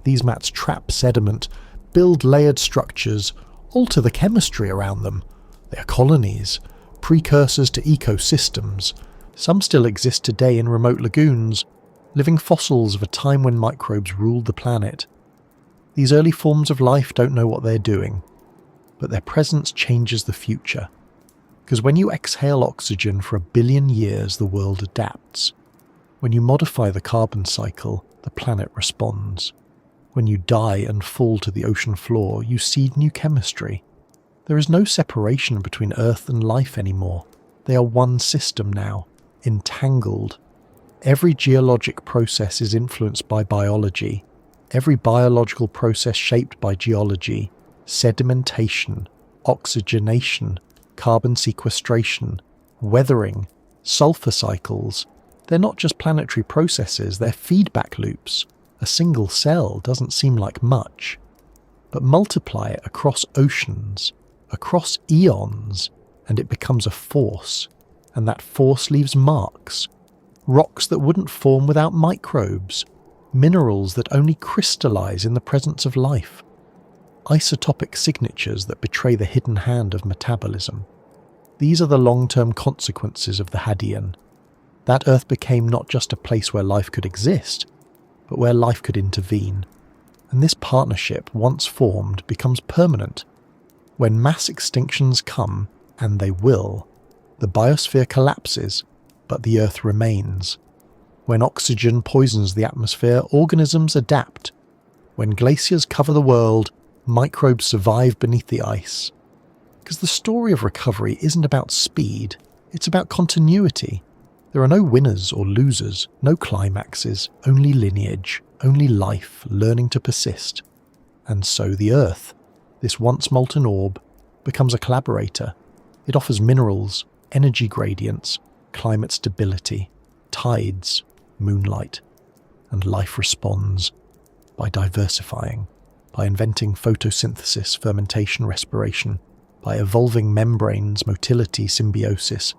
These mats trap sediment, build layered structures, alter the chemistry around them. They are colonies, precursors to ecosystems. Some still exist today in remote lagoons, living fossils of a time when microbes ruled the planet. These early forms of life don't know what they're doing, but their presence changes the future. Because when you exhale oxygen for 1 billion years, the world adapts. When you modify the carbon cycle, the planet responds. When you die and fall to the ocean floor, you seed new chemistry. There is no separation between Earth and life anymore. They are one system now, entangled. Every geologic process is influenced by biology. Every biological process shaped by geology. Sedimentation, oxygenation, carbon sequestration, weathering, sulfur cycles. They're not just planetary processes, they're feedback loops. A single cell doesn't seem like much, but multiply it across oceans, across eons, and it becomes a force, and that force leaves marks. Rocks that wouldn't form without microbes, minerals that only crystallize in the presence of life, isotopic signatures that betray the hidden hand of metabolism. These are the long-term consequences of the Hadean. That Earth became not just a place where life could exist, but where life could intervene. And this partnership, once formed, becomes permanent. When mass extinctions come, and they will, the biosphere collapses, but the Earth remains. When oxygen poisons the atmosphere, organisms adapt. When glaciers cover the world, microbes survive beneath the ice. Because the story of recovery isn't about speed, it's about continuity. There are no winners or losers, no climaxes, only lineage, only life learning to persist. And so the Earth, this once molten orb, becomes a collaborator. It offers minerals, energy gradients, climate stability, tides, moonlight, and life responds by diversifying, by inventing photosynthesis, fermentation, respiration, by evolving membranes, motility, symbiosis,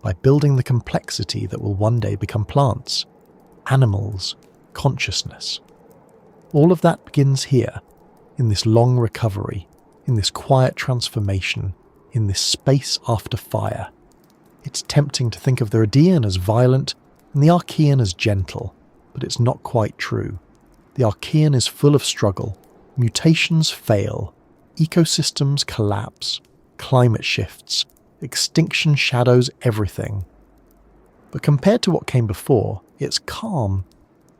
by building the complexity that will one day become plants, animals, consciousness. All of that begins here, in this long recovery, in this quiet transformation, in this space after fire. It's tempting to think of the Hadean as violent and the Archean as gentle, but it's not quite true. The Archean is full of struggle. Mutations fail, ecosystems collapse, climate shifts, extinction shadows everything. But compared to what came before, it's calm.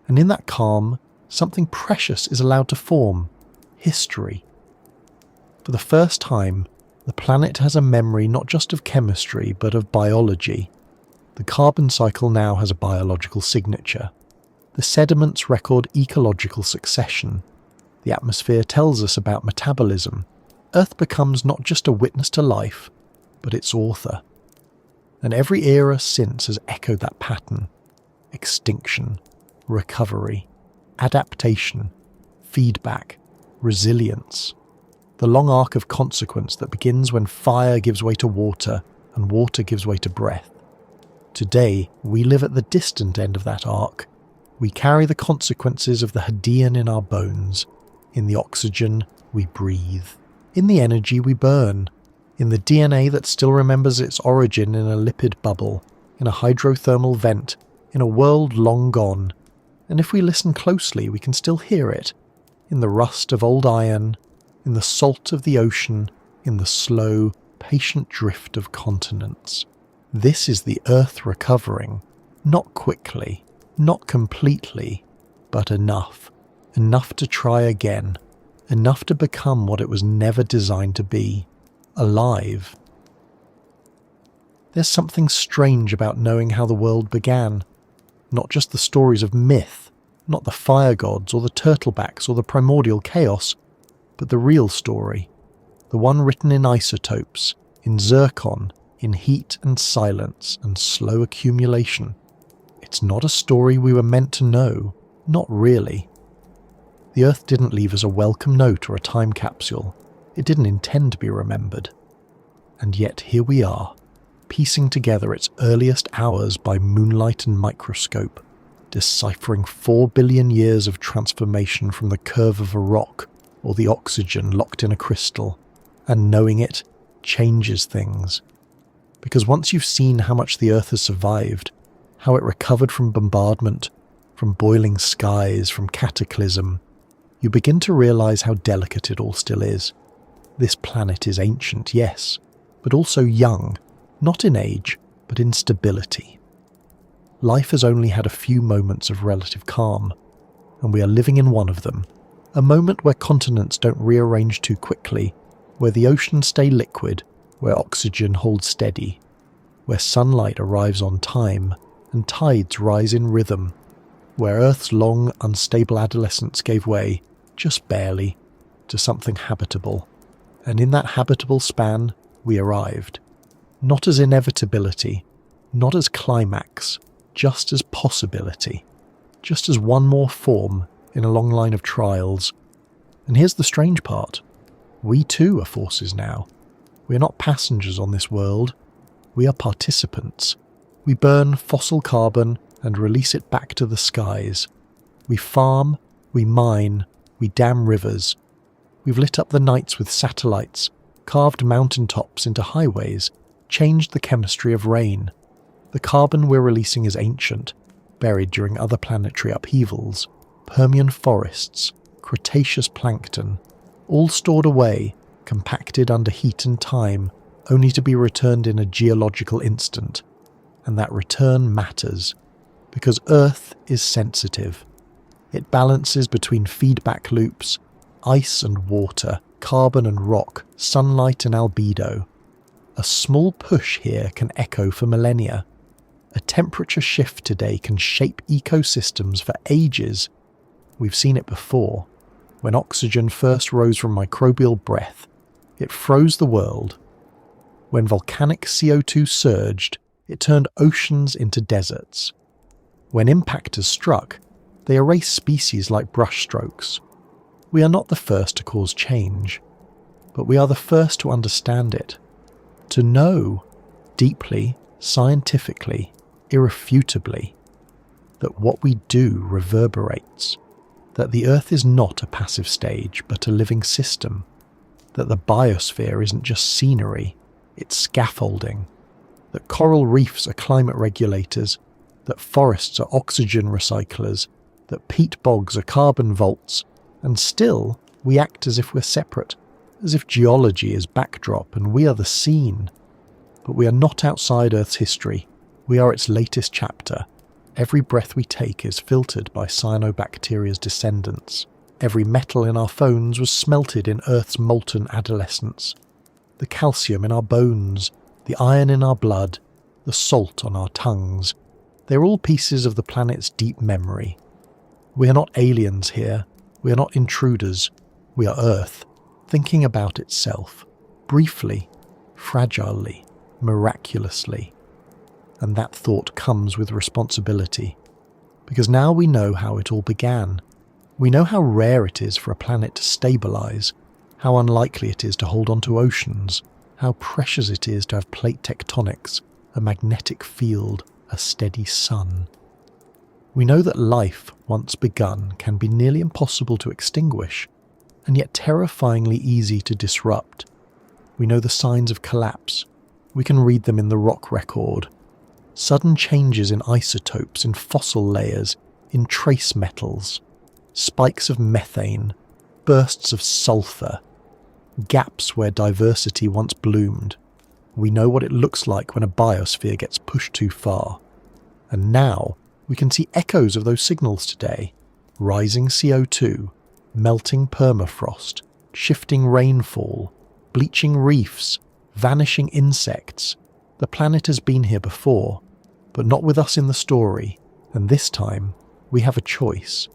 And in that calm, something precious is allowed to form: history. For the first time, the planet has a memory not just of chemistry, but of biology. The carbon cycle now has a biological signature. The sediments record ecological succession. The atmosphere tells us about metabolism. Earth becomes not just a witness to life, but its author. And every era since has echoed that pattern: extinction, recovery, adaptation, feedback, resilience. The long arc of consequence that begins when fire gives way to water and water gives way to breath. Today, we live at the distant end of that arc. We carry the consequences of the Hadean in our bones, in the oxygen we breathe, in the energy we burn, in the DNA that still remembers its origin in a lipid bubble, in a hydrothermal vent, in a world long gone. And if we listen closely, we can still hear it, in the rust of old iron, in the salt of the ocean, in the slow, patient drift of continents. This is the Earth recovering, not quickly, not completely, but enough. Enough to try again. Enough to become what it was never designed to be. Alive. There's something strange about knowing how the world began. Not just the stories of myth, not the fire gods or the turtlebacks or the primordial chaos, but the real story. The one written in isotopes, in Zircon, in heat and silence and slow accumulation. It's not a story we were meant to know, not really. The Earth didn't leave us a welcome note or a time capsule. It didn't intend to be remembered. And yet here we are, piecing together its earliest hours by moonlight and microscope, deciphering 4 billion years of transformation from the curve of a rock or the oxygen locked in a crystal, and knowing it changes things. Because once you've seen how much the Earth has survived, how it recovered from bombardment, from boiling skies, from cataclysm, you begin to realize how delicate it all still is. This planet is ancient, yes, but also young, not in age, but in stability. Life has only had a few moments of relative calm, and we are living in one of them, a moment where continents don't rearrange too quickly, where the oceans stay liquid, where oxygen holds steady, where sunlight arrives on time and tides rise in rhythm, where Earth's long, unstable adolescence gave way, just barely, to something habitable. And in that habitable span, we arrived. Not as inevitability, not as climax, just as possibility, just as one more form in a long line of trials. And here's the strange part. We too are forces now. We are not passengers on this world. We are participants. We burn fossil carbon and release it back to the skies. We farm, we mine, we dam rivers. We've lit up the nights with satellites, carved mountaintops into highways, changed the chemistry of rain. The carbon we're releasing is ancient, buried during other planetary upheavals, Permian forests, Cretaceous plankton, all stored away, compacted under heat and time, only to be returned in a geological instant. And that return matters, because Earth is sensitive. It balances between feedback loops, ice and water, carbon and rock, sunlight and albedo. A small push here can echo for millennia. A temperature shift today can shape ecosystems for ages. We've seen it before. When oxygen first rose from microbial breath, it froze the world. When volcanic CO2 surged, it turned oceans into deserts. When impactors struck, they erased species like brushstrokes. We are not the first to cause change, but we are the first to understand it, to know, deeply, scientifically, irrefutably, that what we do reverberates, that the Earth is not a passive stage but a living system, that the biosphere isn't just scenery, it's scaffolding, that coral reefs are climate regulators, that forests are oxygen recyclers, that peat bogs are carbon vaults, and still we act as if we're separate, as if geology is backdrop and we are the scene. But we are not outside Earth's history, we are its latest chapter. Every breath we take is filtered by cyanobacteria's descendants. Every metal in our phones was smelted in Earth's molten adolescence. The calcium in our bones, the iron in our blood, the salt on our tongues, they're all pieces of the planet's deep memory. We are not aliens here, we are not intruders, we are Earth, thinking about itself, briefly, fragilely, miraculously. And that thought comes with responsibility, because now we know how it all began. We know how rare it is for a planet to stabilize, how unlikely it is to hold onto oceans, how precious it is to have plate tectonics, a magnetic field, a steady sun. We know that life, once begun, can be nearly impossible to extinguish, and yet terrifyingly easy to disrupt. We know the signs of collapse. We can read them in the rock record. Sudden changes in isotopes, in fossil layers, in trace metals, spikes of methane, bursts of sulfur, gaps where diversity once bloomed. We know what it looks like when a biosphere gets pushed too far. And now we can see echoes of those signals today. Rising CO2, melting permafrost, shifting rainfall, bleaching reefs, vanishing insects. The planet has been here before, but not with us in the story, and this time we have a choice.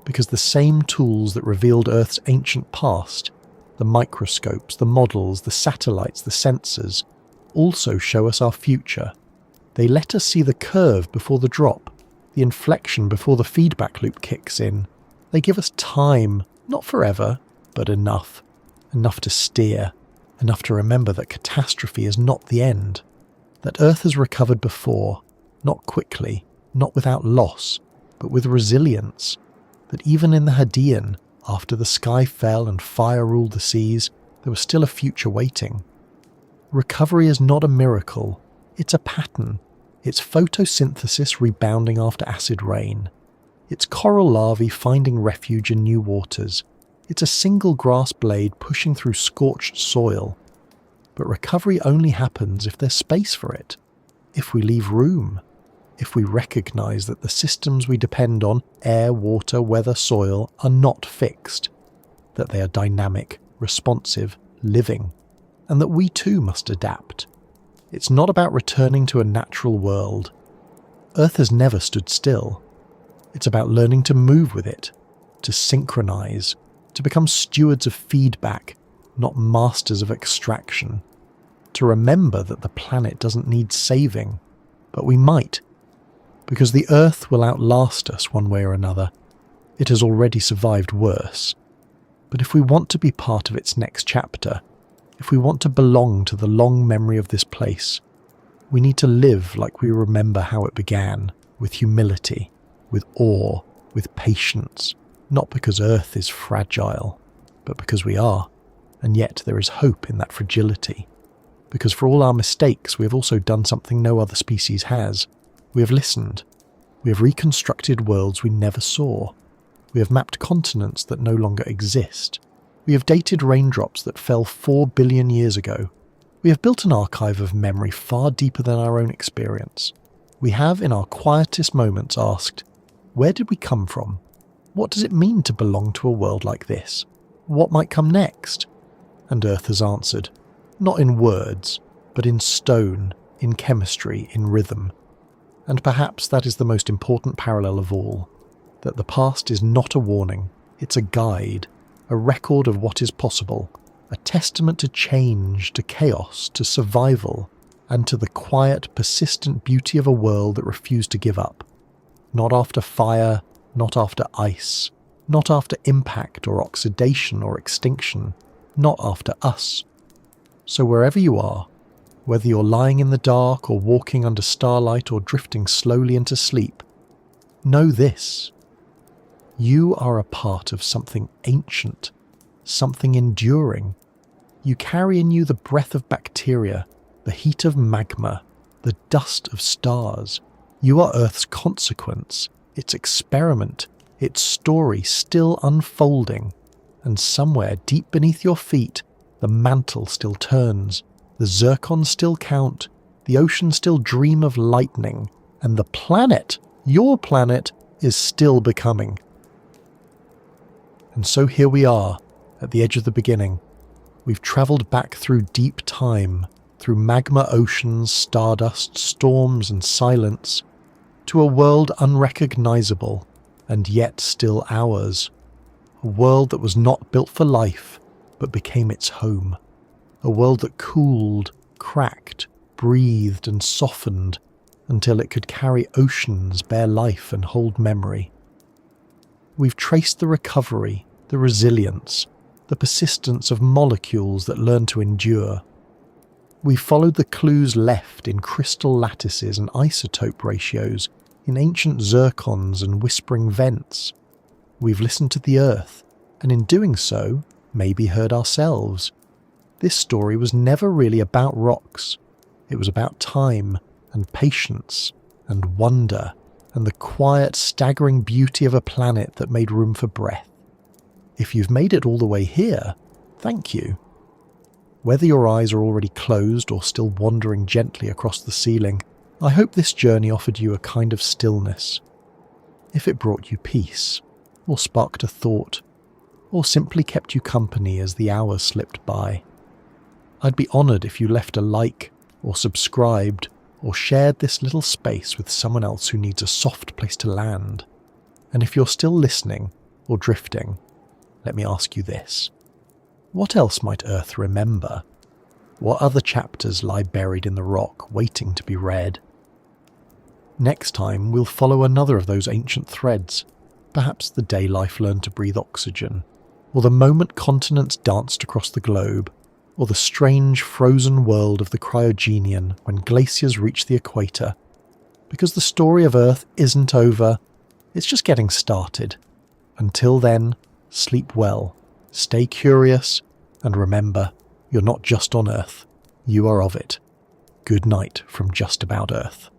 Because the same tools that revealed Earth's ancient past, the microscopes, the models, the satellites, the sensors, also show us our future. They let us see the curve before the drop, the inflection before the feedback loop kicks in. They give us time, not forever, but enough. Enough to steer, enough to remember that catastrophe is not the end. That Earth has recovered before, not quickly, not without loss, but with resilience. That even in the Hadean, after the sky fell and fire ruled the seas, there was still a future waiting. Recovery is not a miracle, it's a pattern. It's photosynthesis rebounding after acid rain. It's coral larvae finding refuge in new waters. It's a single grass blade pushing through scorched soil. But recovery only happens if there's space for it, if we leave room, if we recognise that the systems we depend on, air, water, weather, soil, are not fixed, that they are dynamic, responsive, living, and that we too must adapt. It's not about returning to a natural world. Earth has never stood still. It's about learning to move with it, to synchronise, to become stewards of feedback, not masters of extraction. To remember that the planet doesn't need saving, but we might, because the Earth will outlast us one way or another. It has already survived worse. But if we want to be part of its next chapter, If we want to belong to the long memory of this place, we need to live like we remember how it began, with humility, with awe, with patience, not because Earth is fragile, but because we are, and yet there is hope in that fragility. Because for all our mistakes, we have also done something no other species has. We have listened. We have reconstructed worlds we never saw. We have mapped continents that no longer exist. We have dated raindrops that fell 4 billion years ago. We have built an archive of memory far deeper than our own experience. We have, in our quietest moments, asked, where did we come from? What does it mean to belong to a world like this? What might come next? And Earth has answered, not in words, but in stone, in chemistry, in rhythm. And perhaps that is the most important parallel of all, that the past is not a warning, it's a guide, a record of what is possible, a testament to change, to chaos, to survival, and to the quiet, persistent beauty of a world that refused to give up. Not after fire, not after ice, not after impact or oxidation or extinction, not after us. So wherever you are, whether you're lying in the dark or walking under starlight or drifting slowly into sleep, know this. You are a part of something ancient, something enduring. You carry in you the breath of bacteria, the heat of magma, the dust of stars. You are Earth's consequence, its experiment, its story still unfolding. And somewhere deep beneath your feet, the mantle still turns, the zircons still count, the oceans still dream of lightning, and the planet, your planet, is still becoming. And so here we are, at the edge of the beginning. We've travelled back through deep time, through magma oceans, stardust, storms and silence, to a world unrecognisable, and yet still ours. A world that was not built for life, but became its home. A world that cooled, cracked, breathed and softened until it could carry oceans, bear life and hold memory. We've traced the recovery, the resilience, the persistence of molecules that learn to endure. We've followed the clues left in crystal lattices and isotope ratios, in ancient zircons and whispering vents. We've listened to the Earth, and in doing so, maybe heard ourselves. This story was never really about rocks. It was about time, and patience, and wonder, and the quiet, staggering beauty of a planet that made room for breath. If you've made it all the way here, thank you. Whether your eyes are already closed or still wandering gently across the ceiling, I hope this journey offered you a kind of stillness. If it brought you peace, or sparked a thought, or simply kept you company as the hours slipped by, I'd be honoured if you left a like, or subscribed, or shared this little space with someone else who needs a soft place to land. And if you're still listening, or drifting, let me ask you this. What else might Earth remember? What other chapters lie buried in the rock, waiting to be read? Next time, we'll follow another of those ancient threads. Perhaps the day life learned to breathe oxygen, or the moment continents danced across the globe, or the strange frozen world of the cryogenian when glaciers reach the equator. Because the story of Earth isn't over, it's just getting started. Until then, sleep well, stay curious, and remember, you're not just on Earth, you are of it. Good night from Just About Earth.